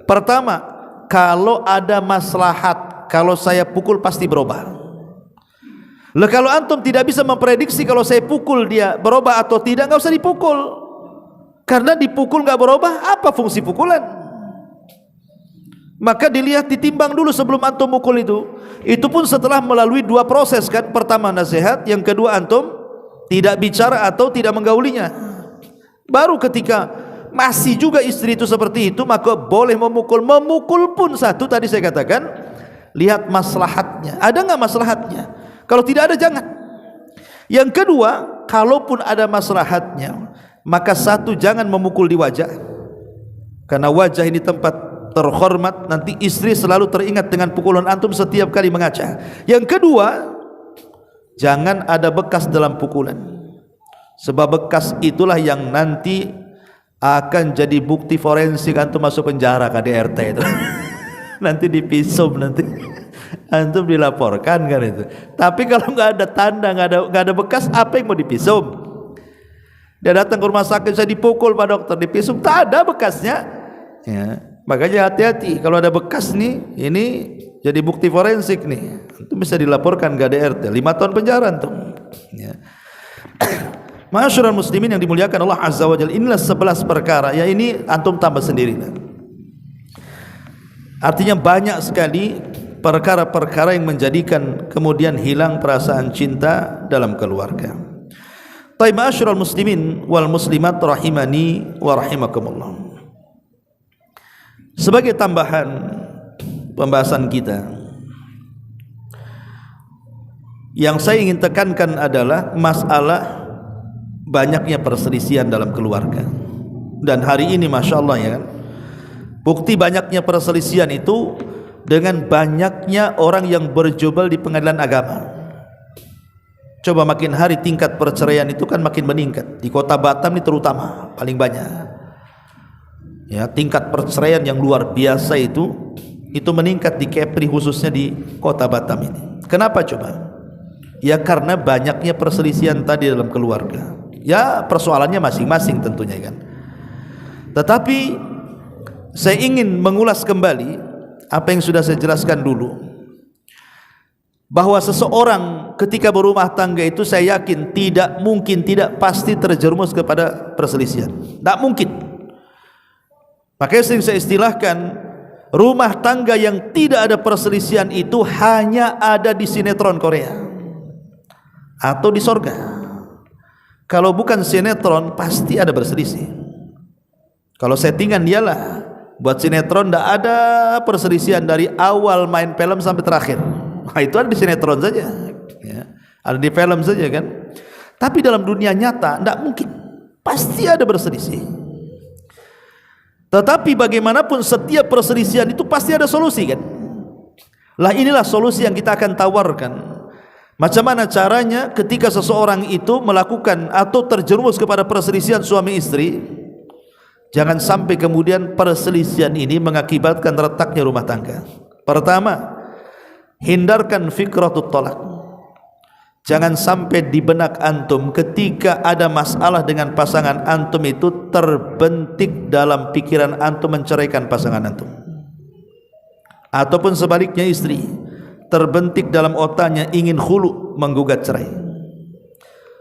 Pertama, kalau ada maslahat, kalau saya pukul pasti berubah. Lah kalau antum tidak bisa memprediksi kalau saya pukul dia berubah atau tidak, nggak usah dipukul. Karena dipukul nggak berubah, apa fungsi pukulan? Maka dilihat, ditimbang dulu sebelum antum mukul itu. Itu pun setelah melalui dua proses kan. Pertama nasihat, yang kedua antum tidak bicara atau tidak menggaulinya. Baru ketika masih juga istri itu seperti itu, maka boleh memukul. Memukul pun satu, tadi saya katakan, lihat maslahatnya. Ada nggak maslahatnya? Kalau tidak ada, jangan. Yang kedua, kalaupun ada maslahatnya, maka satu, jangan memukul di wajah, karena wajah ini tempat terhormat. Nanti istri selalu teringat dengan pukulan antum setiap kali mengaca. Yang kedua, jangan ada bekas dalam pukulan, sebab bekas itulah yang nanti akan jadi bukti forensik antum masuk penjara KDRT itu. Nanti dipisum, nanti antum dilaporkan kan itu. Tapi kalau nggak ada tanda, nggak ada bekas, apa yang mau dipisum? Dia datang ke rumah sakit, saya dipukul Pak Dokter, dipisum, tak ada bekasnya. Ya, makanya hati-hati kalau ada bekas nih, ini jadi bukti forensik nih. Antum bisa dilaporkan KDRT, 5 tahun penjara antum. Ya. Ma'asyiral muslimin yang dimuliakan Allah Azza wa Jalla, inilah 11 perkara. Ya ini antum tambah sendirilah. Artinya banyak sekali perkara-perkara yang menjadikan kemudian hilang perasaan cinta dalam keluarga. Taib ma'asyiral muslimin wal muslimat rahimani wa rahimakumullah. Sebagai tambahan pembahasan kita, yang saya ingin tekankan adalah masalah banyaknya perselisihan dalam keluarga. Dan hari ini Masya Allah ya kan, bukti banyaknya perselisihan itu dengan banyaknya orang yang berjubel di pengadilan agama. Coba makin hari tingkat perceraian itu kan makin meningkat. Di kota Batam ini terutama paling banyak ya, tingkat perceraian yang luar biasa itu meningkat di Kepri, khususnya di kota Batam ini. Kenapa coba? Ya karena banyaknya perselisihan tadi dalam keluarga. Ya persoalannya masing-masing tentunya kan. Tetapi saya ingin mengulas kembali apa yang sudah saya jelaskan dulu, bahwa seseorang ketika berumah tangga itu saya yakin tidak mungkin, tidak pasti terjerumus kepada perselisihan. Tidak mungkin. Makanya sering saya istilahkan, rumah tangga yang tidak ada perselisihan itu hanya ada di sinetron Korea atau di sorga. Kalau bukan sinetron pasti ada berselisih. Kalau settingan dialah, buat sinetron tidak ada perselisihan dari awal main film sampai terakhir. Nah, itu ada di sinetron saja ya, ada di film saja kan. Tapi dalam dunia nyata tidak mungkin, pasti ada berselisih. Tetapi bagaimanapun setiap perselisihan itu pasti ada solusi kan. Lah inilah solusi yang kita akan tawarkan. Macam mana caranya ketika seseorang itu melakukan atau terjerumus kepada perselisihan suami istri, jangan sampai kemudian perselisihan ini mengakibatkan retaknya rumah tangga. Pertama, hindarkan fikratut tolak. Jangan sampai di benak antum ketika ada masalah dengan pasangan antum itu terbentik dalam pikiran antum menceraikan pasangan antum. Ataupun sebaliknya istri terbentik dalam otaknya ingin khulu, menggugat cerai.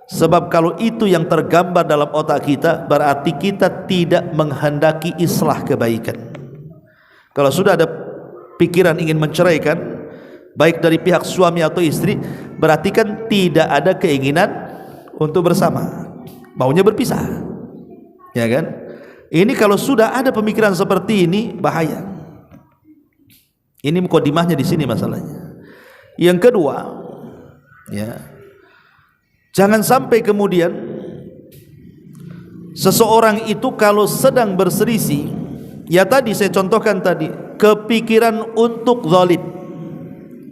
Sebab kalau itu yang tergambar dalam otak kita, berarti kita tidak menghendaki islah kebaikan. Kalau sudah ada pikiran ingin menceraikan, baik dari pihak suami atau istri, berarti kan tidak ada keinginan untuk bersama, maunya berpisah, ya kan? Ini kalau sudah ada pemikiran seperti ini bahaya. Ini mukadimahnya di sini masalahnya. Yang kedua, ya, jangan sampai kemudian seseorang itu kalau sedang berselisih, ya tadi saya contohkan tadi, kepikiran untuk zalim,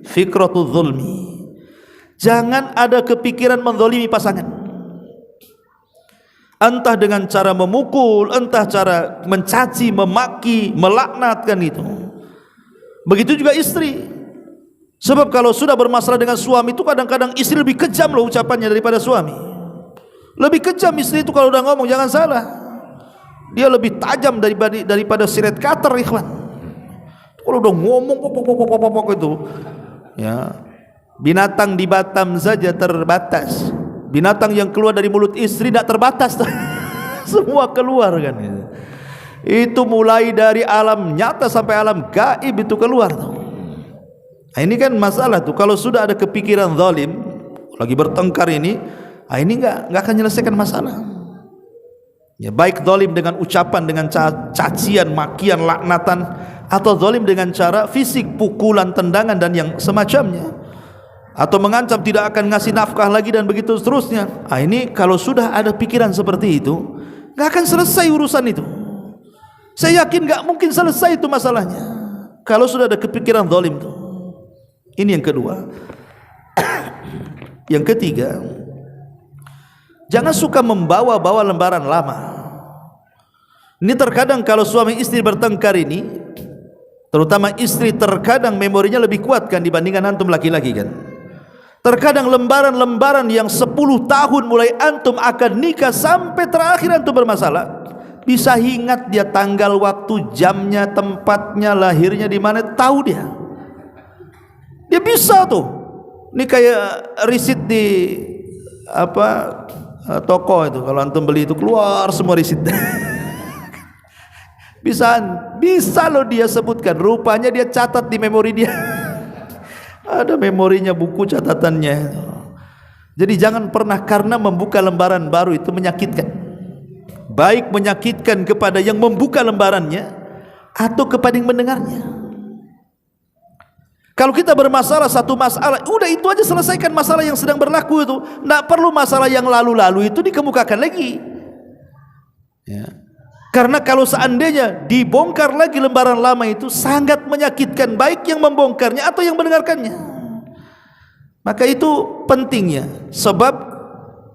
fikratul zulmi. Jangan ada kepikiran menzalimi pasangan, entah dengan cara memukul, entah cara mencaci, memaki, melaknatkan itu. Begitu juga istri. Sebab kalau sudah bermasalah dengan suami itu kadang-kadang istri lebih kejam loh ucapannya daripada suami. Lebih kejam istri itu kalau udah ngomong, jangan salah. Dia lebih tajam daripada silet cutter, ikhwan. Kalau udah ngomong pok itu, ya. Binatang di Batam saja terbatas. Binatang yang keluar dari mulut istri tidak terbatas. Semua keluar kan. Itu mulai dari alam nyata sampai alam gaib itu keluar tuh. Nah, ini kan masalah tuh, kalau sudah ada kepikiran zalim, lagi bertengkar ini nggak akan menyelesaikan masalah. Ya, baik zalim dengan ucapan, dengan cacian, makian, laknatan, atau zalim dengan cara fisik, pukulan, tendangan dan yang semacamnya, atau mengancam tidak akan ngasih nafkah lagi dan begitu seterusnya. Nah, ini kalau sudah ada pikiran seperti itu, nggak akan selesai urusan itu. Saya yakin nggak mungkin selesai itu masalahnya kalau sudah ada kepikiran zalim itu. Ini yang kedua. Yang ketiga, jangan suka membawa-bawa lembaran lama. Ini terkadang kalau suami istri bertengkar ini, terutama istri terkadang memorinya lebih kuat kan dibandingkan antum laki-laki kan. Terkadang lembaran-lembaran yang 10 tahun mulai antum akan nikah sampai terakhir antum bermasalah, bisa ingat dia tanggal, waktu, jamnya, tempatnya, lahirnya di mana, tahu dia. Dia bisa tuh. Ini kayak riset di toko itu, kalau antum beli itu keluar semua risit. Bisa loh dia sebutkan, rupanya dia catat di memori dia. Ada memorinya, buku catatannya. Jadi jangan pernah karena membuka lembaran baru itu menyakitkan, baik menyakitkan kepada yang membuka lembarannya atau kepada yang mendengarnya. Kalau kita bermasalah satu masalah, udah itu aja, selesaikan masalah yang sedang berlaku itu. Tidak perlu masalah yang lalu-lalu itu dikemukakan lagi ya. Karena kalau seandainya dibongkar lagi lembaran lama itu sangat menyakitkan, baik yang membongkarnya atau yang mendengarkannya. Maka itu pentingnya, sebab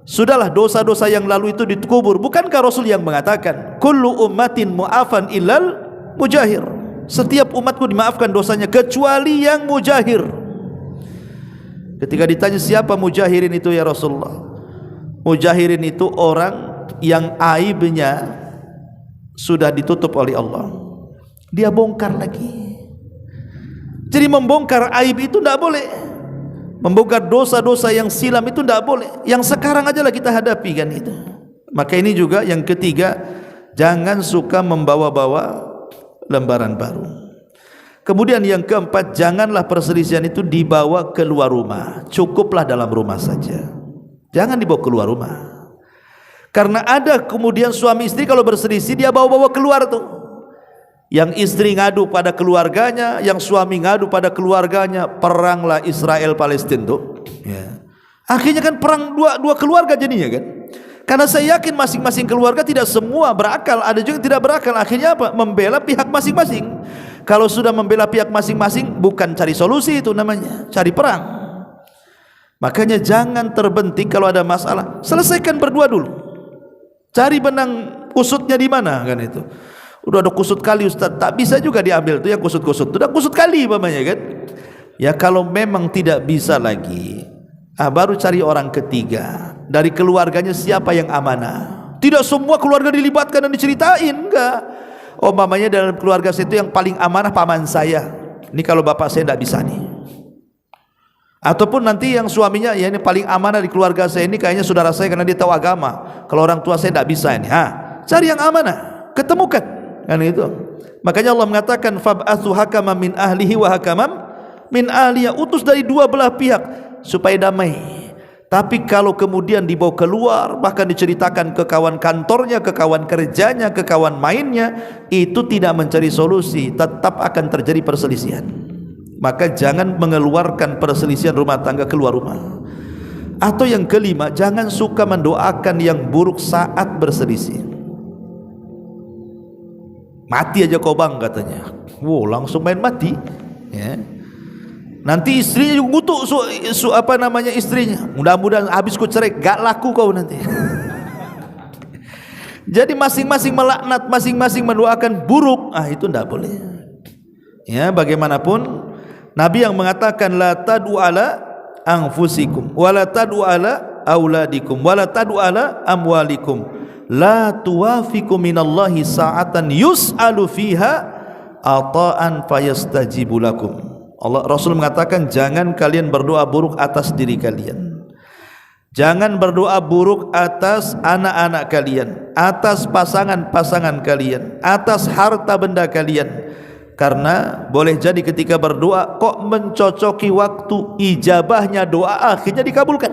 sudahlah dosa-dosa yang lalu itu dikubur. Bukankah Rasul yang mengatakan kullu ummatin mu'afan illal mujahir, setiap umatku dimaafkan dosanya kecuali yang mujahir. Ketika ditanya siapa mujahirin itu ya Rasulullah, mujahirin itu orang yang aibnya sudah ditutup oleh Allah, dia bongkar lagi. Jadi membongkar aib itu tidak boleh, membongkar dosa-dosa yang silam itu tidak boleh. Yang sekarang aja lah kita hadapi kan itu. Maka ini juga yang ketiga, jangan suka membawa-bawa lembaran baru. Kemudian yang keempat, janganlah perselisihan itu dibawa keluar rumah, cukuplah dalam rumah saja, jangan dibawa keluar rumah. Karena ada kemudian suami istri kalau berselisih dia bawa-bawa keluar tuh. Yang istri ngadu pada keluarganya, yang suami ngadu pada keluarganya, peranglah Israel Palestina tuh ya. Akhirnya kan perang dua keluarga jadinya kan. Karena saya yakin masing-masing keluarga tidak semua berakal, ada juga tidak berakal. Akhirnya apa? Membela pihak masing-masing. Kalau sudah membela pihak masing-masing, bukan cari solusi, itu namanya cari perang. Makanya jangan terbentik kalau ada masalah, selesaikan berdua dulu. Cari benang kusutnya di mana kan itu. Udah ada kusut kali Ustaz, tak bisa juga diambil tuh yang kusut-kusut. Udah kusut kali umpamanya kan. Ya kalau memang tidak bisa lagi, baru cari orang ketiga dari keluarganya, siapa yang amanah. Tidak semua keluarga dilibatkan dan diceritain, enggak. Oh mamanya dalam keluarga saya itu yang paling amanah paman saya. Ini kalau bapak saya tidak bisa nih. Ataupun nanti yang suaminya, ya ini paling amanah di keluarga saya ini kayaknya saudara saya karena dia tahu agama. Kalau orang tua saya tidak bisa ini. Cari yang amanah, ketemukan kan itu. Makanya Allah mengatakan fab'atsu hakaman min ahlihi wa hakaman min ahliya, utus dari dua belah pihak supaya damai. Tapi kalau kemudian dibawa keluar, bahkan diceritakan ke kawan kantornya, ke kawan kerjanya, ke kawan mainnya, itu tidak mencari solusi, tetap akan terjadi perselisihan. Maka jangan mengeluarkan perselisihan rumah tangga keluar rumah. Atau yang kelima, jangan suka mendoakan yang buruk saat berselisih. Mati aja kau bang katanya. Wow, langsung main mati ya. Nanti istrinya juga ngutuk istrinya. Mudah-mudahan habis ku cerai, gak laku kau nanti. Jadi masing-masing melaknat, masing-masing mendoakan buruk. Itu tidak boleh. Ya, bagaimanapun Nabi yang mengatakan la tad'u ala anfusikum wa la tad'u ala auladikum wa la tad'u ala amwalikum la tuwafiqu minallahi sa'atan yus'alu fiha ata'an fayastajibu lakum. Allah Rasul mengatakan jangan kalian berdoa buruk atas diri kalian, jangan berdoa buruk atas anak-anak kalian, atas pasangan-pasangan kalian, atas harta benda kalian. Karena boleh jadi ketika berdoa kok mencocoki waktu ijabahnya doa, akhirnya dikabulkan.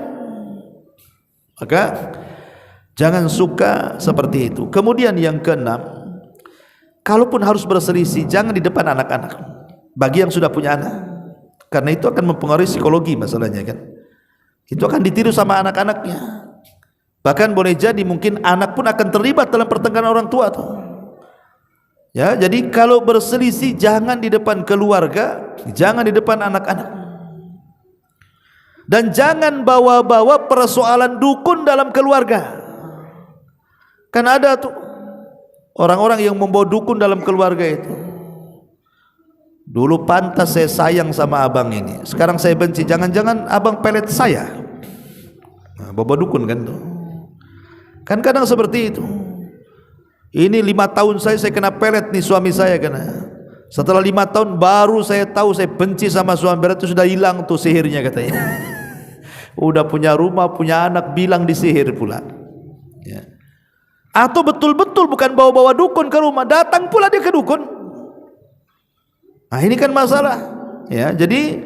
Maka jangan suka seperti itu. Kemudian yang keenam, kalaupun harus berselisih jangan di depan anak-anak, bagi yang sudah punya anak, karena itu akan mempengaruhi psikologi masalahnya kan. Itu akan ditiru sama anak-anaknya. Bahkan boleh jadi mungkin anak pun akan terlibat dalam pertengkaran orang tua tuh. Ya, jadi kalau berselisih jangan di depan keluarga, jangan di depan anak-anak. Dan jangan bawa-bawa persoalan dukun dalam keluarga. Kan ada tuh orang-orang yang membawa dukun dalam keluarga itu. Dulu pantas saya sayang sama abang ini, sekarang saya benci, jangan-jangan abang pelet saya. Bawa dukun kan tuh. Kan kadang seperti itu. Ini 5 tahun saya kena pelet nih suami saya kena. Setelah 5 tahun baru saya tahu saya benci sama suami, berarti sudah hilang tuh sihirnya katanya. Udah punya rumah, punya anak, bilang disihir pula. Ya. Atau betul-betul bukan bawa-bawa dukun ke rumah, datang pula dia ke dukun. Nah ini kan masalah. Ya, jadi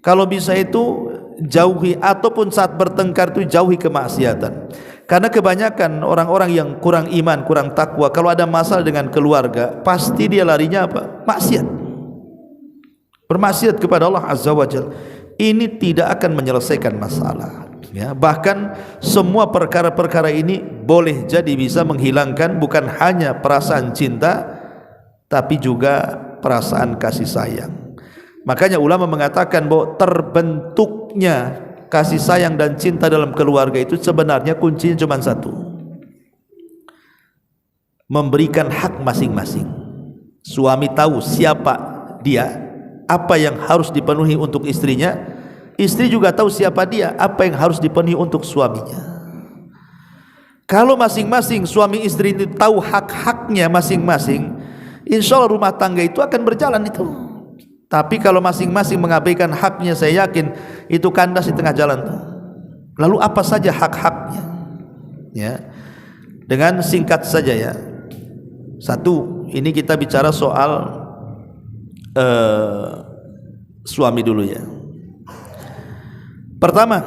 kalau bisa itu jauhi, ataupun saat bertengkar itu jauhi kemaksiatan. Karena kebanyakan orang-orang yang kurang iman, kurang takwa, kalau ada masalah dengan keluarga, pasti dia larinya apa? Maksiat. Bermaksiat kepada Allah Azza wa Jalla. Ini tidak akan menyelesaikan masalah. Ya, bahkan semua perkara-perkara ini boleh jadi bisa menghilangkan bukan hanya perasaan cinta, tapi juga perasaan kasih sayang. Makanya ulama mengatakan bahwa terbentuknya kasih sayang dan cinta dalam keluarga itu sebenarnya kuncinya cuma satu: memberikan hak masing-masing. Suami tahu siapa dia, apa yang harus dipenuhi untuk istrinya. Istri juga tahu siapa dia, apa yang harus dipenuhi untuk suaminya. Kalau masing-masing suami istri itu tahu hak-haknya masing-masing, insya Allah rumah tangga itu akan berjalan itu. Tapi kalau masing-masing mengabaikan haknya, saya yakin itu kandas di tengah jalan tuh. Lalu apa saja hak-haknya? Ya, dengan singkat saja ya. Satu, ini kita bicara soal suami dulu ya. Pertama,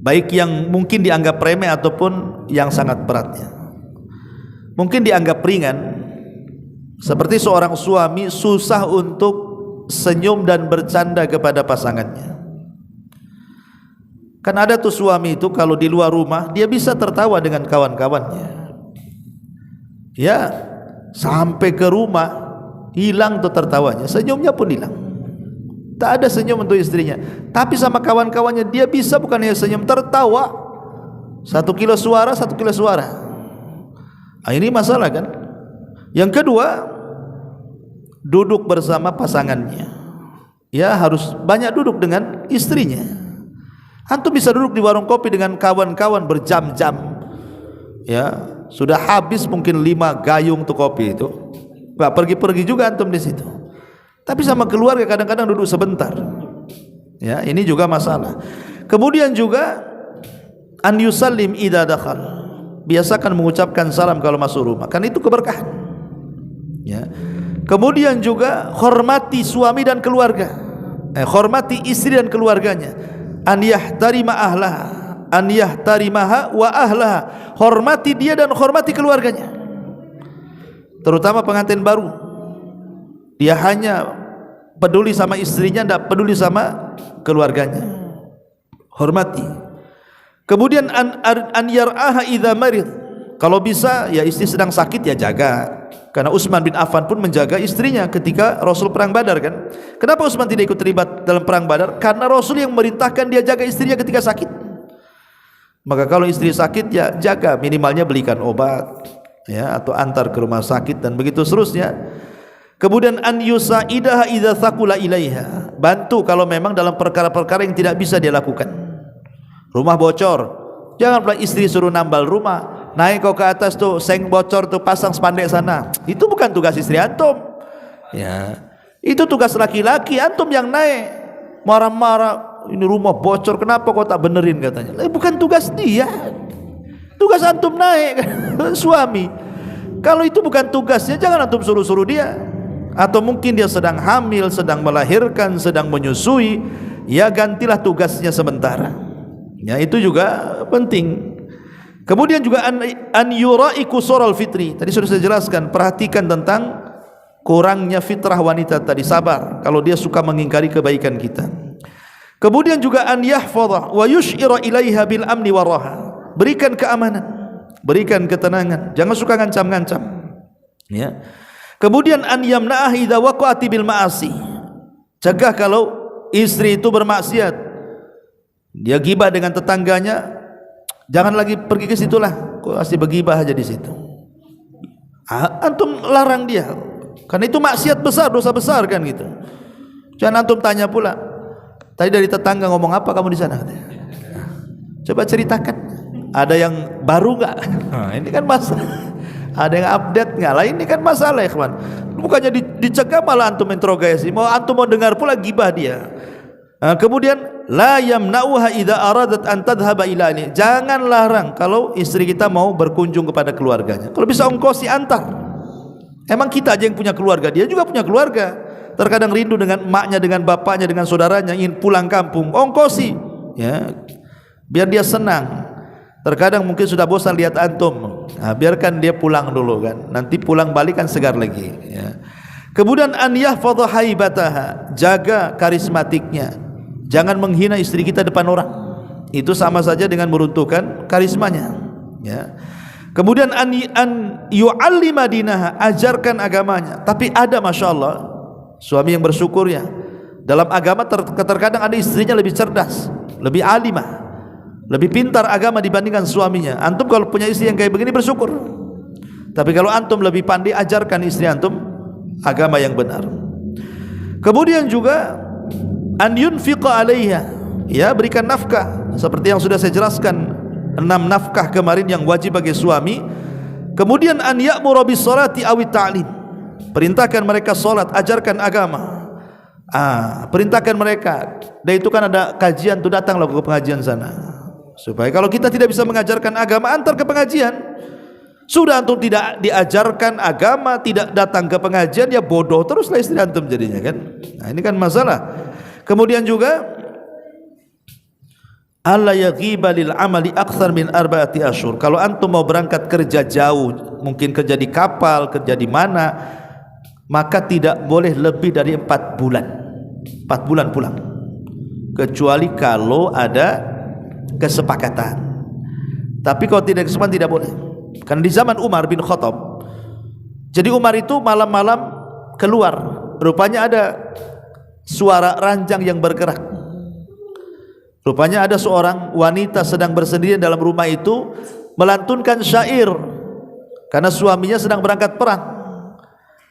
baik yang mungkin dianggap remeh ataupun yang sangat beratnya. Mungkin dianggap ringan, seperti seorang suami susah untuk senyum dan bercanda kepada pasangannya. Kan ada tuh suami itu kalau di luar rumah dia bisa tertawa dengan kawan-kawannya. Ya, sampai ke rumah hilang tuh tertawanya, senyumnya pun hilang. Tak ada senyum untuk istrinya. Tapi sama kawan-kawannya dia bisa bukan hanya senyum, tertawa. 1 kilo suara, 1 kilo suara. Nah, ini masalah kan. Yang kedua, duduk bersama pasangannya. Ya, harus banyak duduk dengan istrinya. Antum bisa duduk di warung kopi dengan kawan-kawan berjam-jam. Ya, sudah habis mungkin 5 gayung tuh kopi itu. Nggak pergi-pergi juga antum di situ. Tapi sama keluarga kadang-kadang duduk sebentar. Ya, ini juga masalah. Kemudian juga an yusallim idza dakhal. Biasakan mengucapkan salam kalau masuk rumah. Kan itu keberkahan. Ya. Kemudian juga hormati suami dan keluarga. Hormati istri dan keluarganya. An yahtarima ahlaha, an yahtarimaha wa ahlaha. Hormati dia dan hormati keluarganya. Terutama pengantin baru. Dia hanya peduli sama istrinya, tidak peduli sama keluarganya. Hormati. Kemudian an yar'aha idza marid. Kalau bisa ya istri sedang sakit ya jaga. Karena Utsman bin Affan pun menjaga istrinya ketika Rasul perang Badar kan. Kenapa Utsman tidak ikut terlibat dalam perang Badar? Karena Rasul yang merintahkan dia jaga istrinya ketika sakit. Maka kalau istri sakit ya jaga, minimalnya belikan obat ya, atau antar ke rumah sakit dan begitu seterusnya. Kemudian an yusaidaha idza thaqula ilaiha. Bantu kalau memang dalam perkara-perkara yang tidak bisa dia lakukan. Rumah bocor, jangan pula istri suruh nambal rumah. Naik kau ke atas tuh, seng bocor tuh, pasang spandek sana. Itu bukan tugas istri antum. Ya. Itu tugas laki-laki, antum yang naik. Marah-marah, ini rumah bocor, kenapa kau tak benerin katanya. Bukan tugas dia. Tugas antum naik suami. Kalau itu bukan tugasnya, jangan antum suruh-suruh dia. Atau mungkin dia sedang hamil, sedang melahirkan, sedang menyusui, ya gantilah tugasnya sementara. Ya, itu juga penting. Kemudian juga an yura'i qusural fitri. Tadi sudah saya jelaskan, perhatikan tentang kurangnya fitrah wanita tadi, sabar kalau dia suka mengingkari kebaikan kita. Kemudian juga an yahfadha wa yush'ira ilaiha bil amni waraha. Berikan keamanan, berikan ketenangan, jangan suka ngancam-ngancam. Ya. Kemudian an yamna'ah idza waqa'ati bil ma'asi. Cegah kalau istri itu bermaksiat. Dia gibah dengan tetangganya, jangan lagi pergi ke situlah. Kok masih bergibah aja di situ. Antum larang dia. Karena itu maksiat besar, dosa besar kan gitu. Jangan antum tanya pula, tadi dari tetangga ngomong apa kamu di sana? Coba ceritakan. Ada yang baru nggak? Nah, ini kan masalah. Ada yang update nggak? Lah ini kan masalah ya kawan. Bukannya dicegah malah antum interogasi. Mau antum mau dengar pula gibah dia. Kemudian la yamna'uha idza aradat an tadhhaba ila ini. Jangan larang kalau istri kita mau berkunjung kepada keluarganya. Kalau bisa ongkosi antar. Emang kita aja yang punya keluarga, dia juga punya keluarga. Terkadang rindu dengan emaknya, dengan bapaknya, dengan saudaranya, ingin pulang kampung. Ongkosi, ya, biar dia senang. Terkadang mungkin sudah bosan lihat antum. Biarkan dia pulang dulu kan. Nanti pulang balik kan segar lagi. Ya. Kemudian an yahfadha haibataha, jaga karismatiknya. Jangan menghina istri kita depan orang. Itu sama saja dengan meruntuhkan karismanya. Ya. Kemudian an yu'allima dinaha, ajarkan agamanya. Tapi ada masya Allah suami yang bersyukur ya. Dalam agama terkadang ada istrinya lebih cerdas, lebih alimah, lebih pintar agama dibandingkan suaminya. Antum kalau punya istri yang kayak begini bersyukur. Tapi kalau antum lebih pandai, ajarkan istri antum agama yang benar. Kemudian juga an yunfiqa 'alaiha, ya, berikan nafkah seperti yang sudah saya jelaskan 6 nafkah kemarin yang wajib bagi suami. Kemudian an ya'muru bis salati aw ta'lim, perintahkan mereka salat, ajarkan agama. Perintahkan mereka. Dan itu kan ada kajian tuh, datanglah ke pengajian sana. Supaya kalau kita tidak bisa mengajarkan agama, antar ke pengajian. Sudah antum tidak diajarkan agama, tidak datang ke pengajian, ya bodoh teruslah istri antum jadinya kan. Nah, ini kan masalah. Kemudian juga alla yaghiba lil amali akthar min 4 ashhur. Kalau antum mau berangkat kerja jauh, mungkin kerja di kapal, kerja di mana, maka tidak boleh lebih dari 4 bulan. 4 bulan pulang. Kecuali kalau ada kesepakatan. Tapi kalau tidak kesepakatan tidak boleh. Karena di zaman Umar bin Khattab, jadi Umar itu malam-malam keluar, rupanya ada suara ranjang yang bergerak. Rupanya ada seorang wanita sedang bersendirian dalam rumah itu melantunkan syair karena suaminya sedang berangkat perang,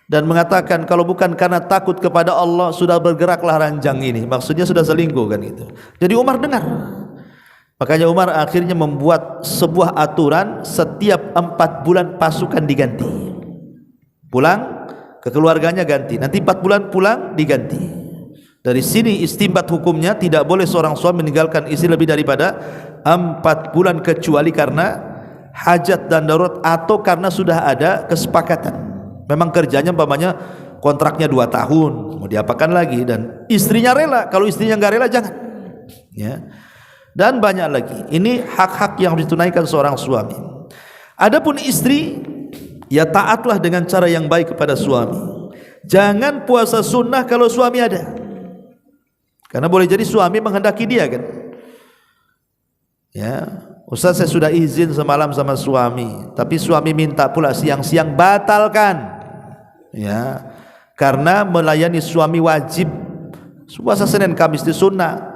dan mengatakan kalau bukan karena takut kepada Allah sudah bergeraklah ranjang ini. Maksudnya sudah selingkuh kan itu. Jadi Umar dengar. Makanya Umar akhirnya membuat sebuah aturan, setiap 4 bulan pasukan diganti. Pulang ke keluarganya ganti. Nanti 4 bulan pulang diganti. Dari sini istimbat hukumnya tidak boleh seorang suami meninggalkan istri lebih daripada 4 bulan kecuali karena hajat dan darurat atau karena sudah ada kesepakatan. Memang kerjanya umpamanya kontraknya 2 tahun, mau diapakan lagi, dan istrinya rela. Kalau istrinya enggak rela jangan. Ya. Dan banyak lagi. Ini hak-hak yang harus ditunaikan seorang suami. Adapun istri, ya taatlah dengan cara yang baik kepada suami. Jangan puasa sunnah kalau suami ada. Karena boleh jadi suami menghendaki dia kan. Ya, Ustaz saya sudah izin semalam sama suami, tapi suami minta pula siang-siang, batalkan. Ya, karena melayani suami wajib. Puasa Senin Kamis di sunnah.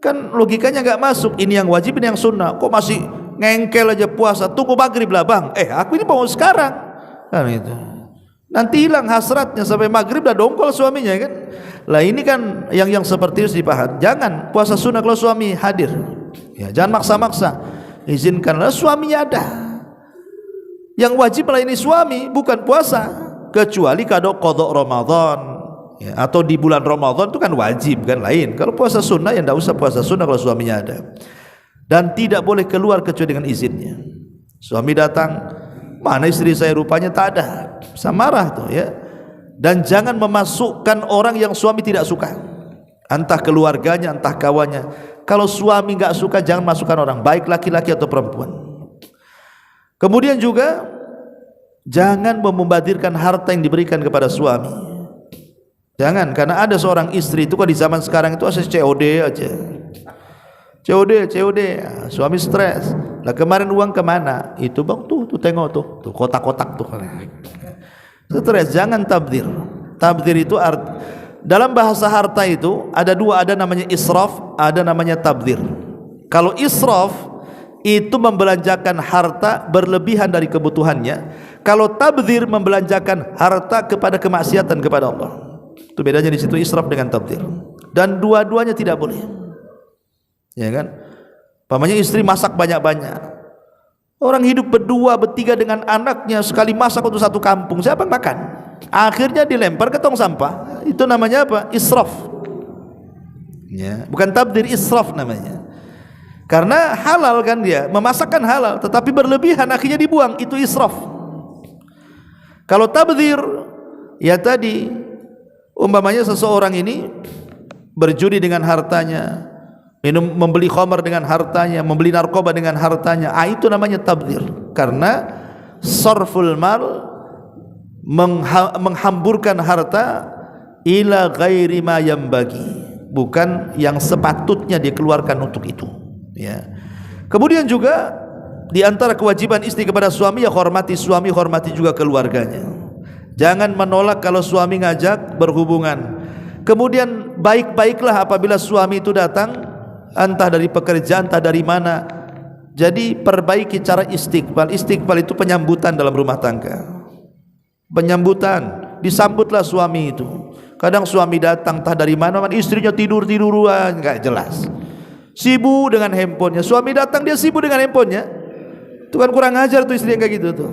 Kan logikanya enggak masuk. Ini yang wajib, ini yang sunnah. Kok masih ngengkel aja puasa? Tunggu maghrib lah bang. Aku ini mau sekarang. Kan itu. Nanti hilang hasratnya sampai maghrib dah dongkol suaminya kan. Lah ini kan yang seperti itu dipaham. Jangan puasa sunnah kalau suami hadir. Ya, jangan maksa-maksa. Izinkanlah suaminya ada. Yang wajib melayani suami bukan puasa, kecuali kalau qadha Ramadan. Ya, atau di bulan Ramadan itu kan wajib kan lain. Kalau puasa sunnah ya tidak usah puasa sunnah kalau suaminya ada. Dan tidak boleh keluar kecuali dengan izinnya. Suami datang, mana istri saya, rupanya tak ada, bisa marah tuh ya. Dan jangan memasukkan orang yang suami tidak suka, entah keluarganya entah kawannya. Kalau suami enggak suka jangan masukkan orang, baik laki-laki atau perempuan. Kemudian juga jangan membazirkan harta yang diberikan kepada suami. Jangan, karena ada seorang istri itu kok di zaman sekarang itu asal COD aja. COD, suami stres. Lah kemarin uang kemana? Itu bang tuh tengok tuh kotak-kotak tuh. Stres, jangan tabdzir. Tabdzir itu dalam bahasa harta itu ada 2, ada namanya israf, ada namanya tabdzir. Kalau israf itu membelanjakan harta berlebihan dari kebutuhannya. Kalau tabdzir membelanjakan harta kepada kemaksiatan kepada Allah. Itu bedanya di situ israf dengan tabdzir. Dan dua-duanya tidak boleh. Ya kan? Pamannya istri masak banyak-banyak. Orang hidup berdua, bertiga dengan anaknya, sekali masak untuk satu kampung, siapa yang makan? Akhirnya dilempar ke tong sampah. Itu namanya apa? Israf. Ya, bukan tabdzir, israf namanya. Karena halal kan dia, memasakkan halal, tetapi berlebihan akhirnya dibuang, itu israf. Kalau tabdzir, ya tadi umpamanya seseorang ini berjudi dengan hartanya, membeli khamar dengan hartanya, membeli narkoba dengan hartanya, itu namanya tabdzir. Karena sarful mal, menghamburkan harta ila ghairi ma yambagi, bukan yang sepatutnya dikeluarkan untuk itu, ya. Kemudian juga di antara kewajiban istri kepada suami, ya hormati suami, hormati juga keluarganya. Jangan menolak kalau suami ngajak berhubungan. Kemudian baik-baiklah apabila suami itu datang, entah dari pekerjaan, entah dari mana. Jadi perbaiki cara istiqbal. Istiqbal itu penyambutan dalam rumah tangga. Penyambutan, disambutlah suami itu. Kadang suami datang entah dari mana, istrinya tidur-tiduran, enggak jelas. Sibuk dengan handphonenya. Suami datang dia sibuk dengan handphonenya. Itu kan kurang ajar tuh istri yang kayak gitu tuh.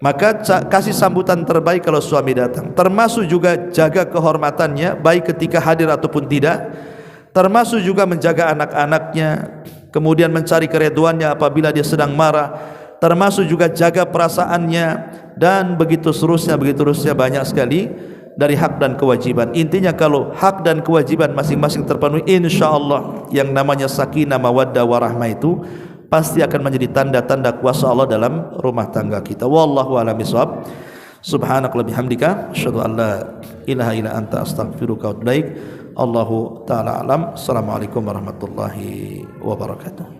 Maka kasih sambutan terbaik kalau suami datang. Termasuk juga jaga kehormatannya, baik ketika hadir ataupun tidak. Termasuk juga menjaga anak-anaknya, kemudian mencari keridhoannya apabila dia sedang marah. Termasuk juga jaga perasaannya, dan begitu seterusnya banyak sekali dari hak dan kewajiban. Intinya kalau hak dan kewajiban masing-masing terpenuhi, insyaallah yang namanya sakinah, mawaddah, warahmah itu pasti akan menjadi tanda-tanda kuasa Allah dalam rumah tangga kita. Wallahu a'lam bishawab. Subhanakallahumma bihamdika asyhadu an la ilaha illa anta astaghfiruka wa atubu ilaik. Allahu taala alam. Assalamualaikum warahmatullahi wabarakatuh.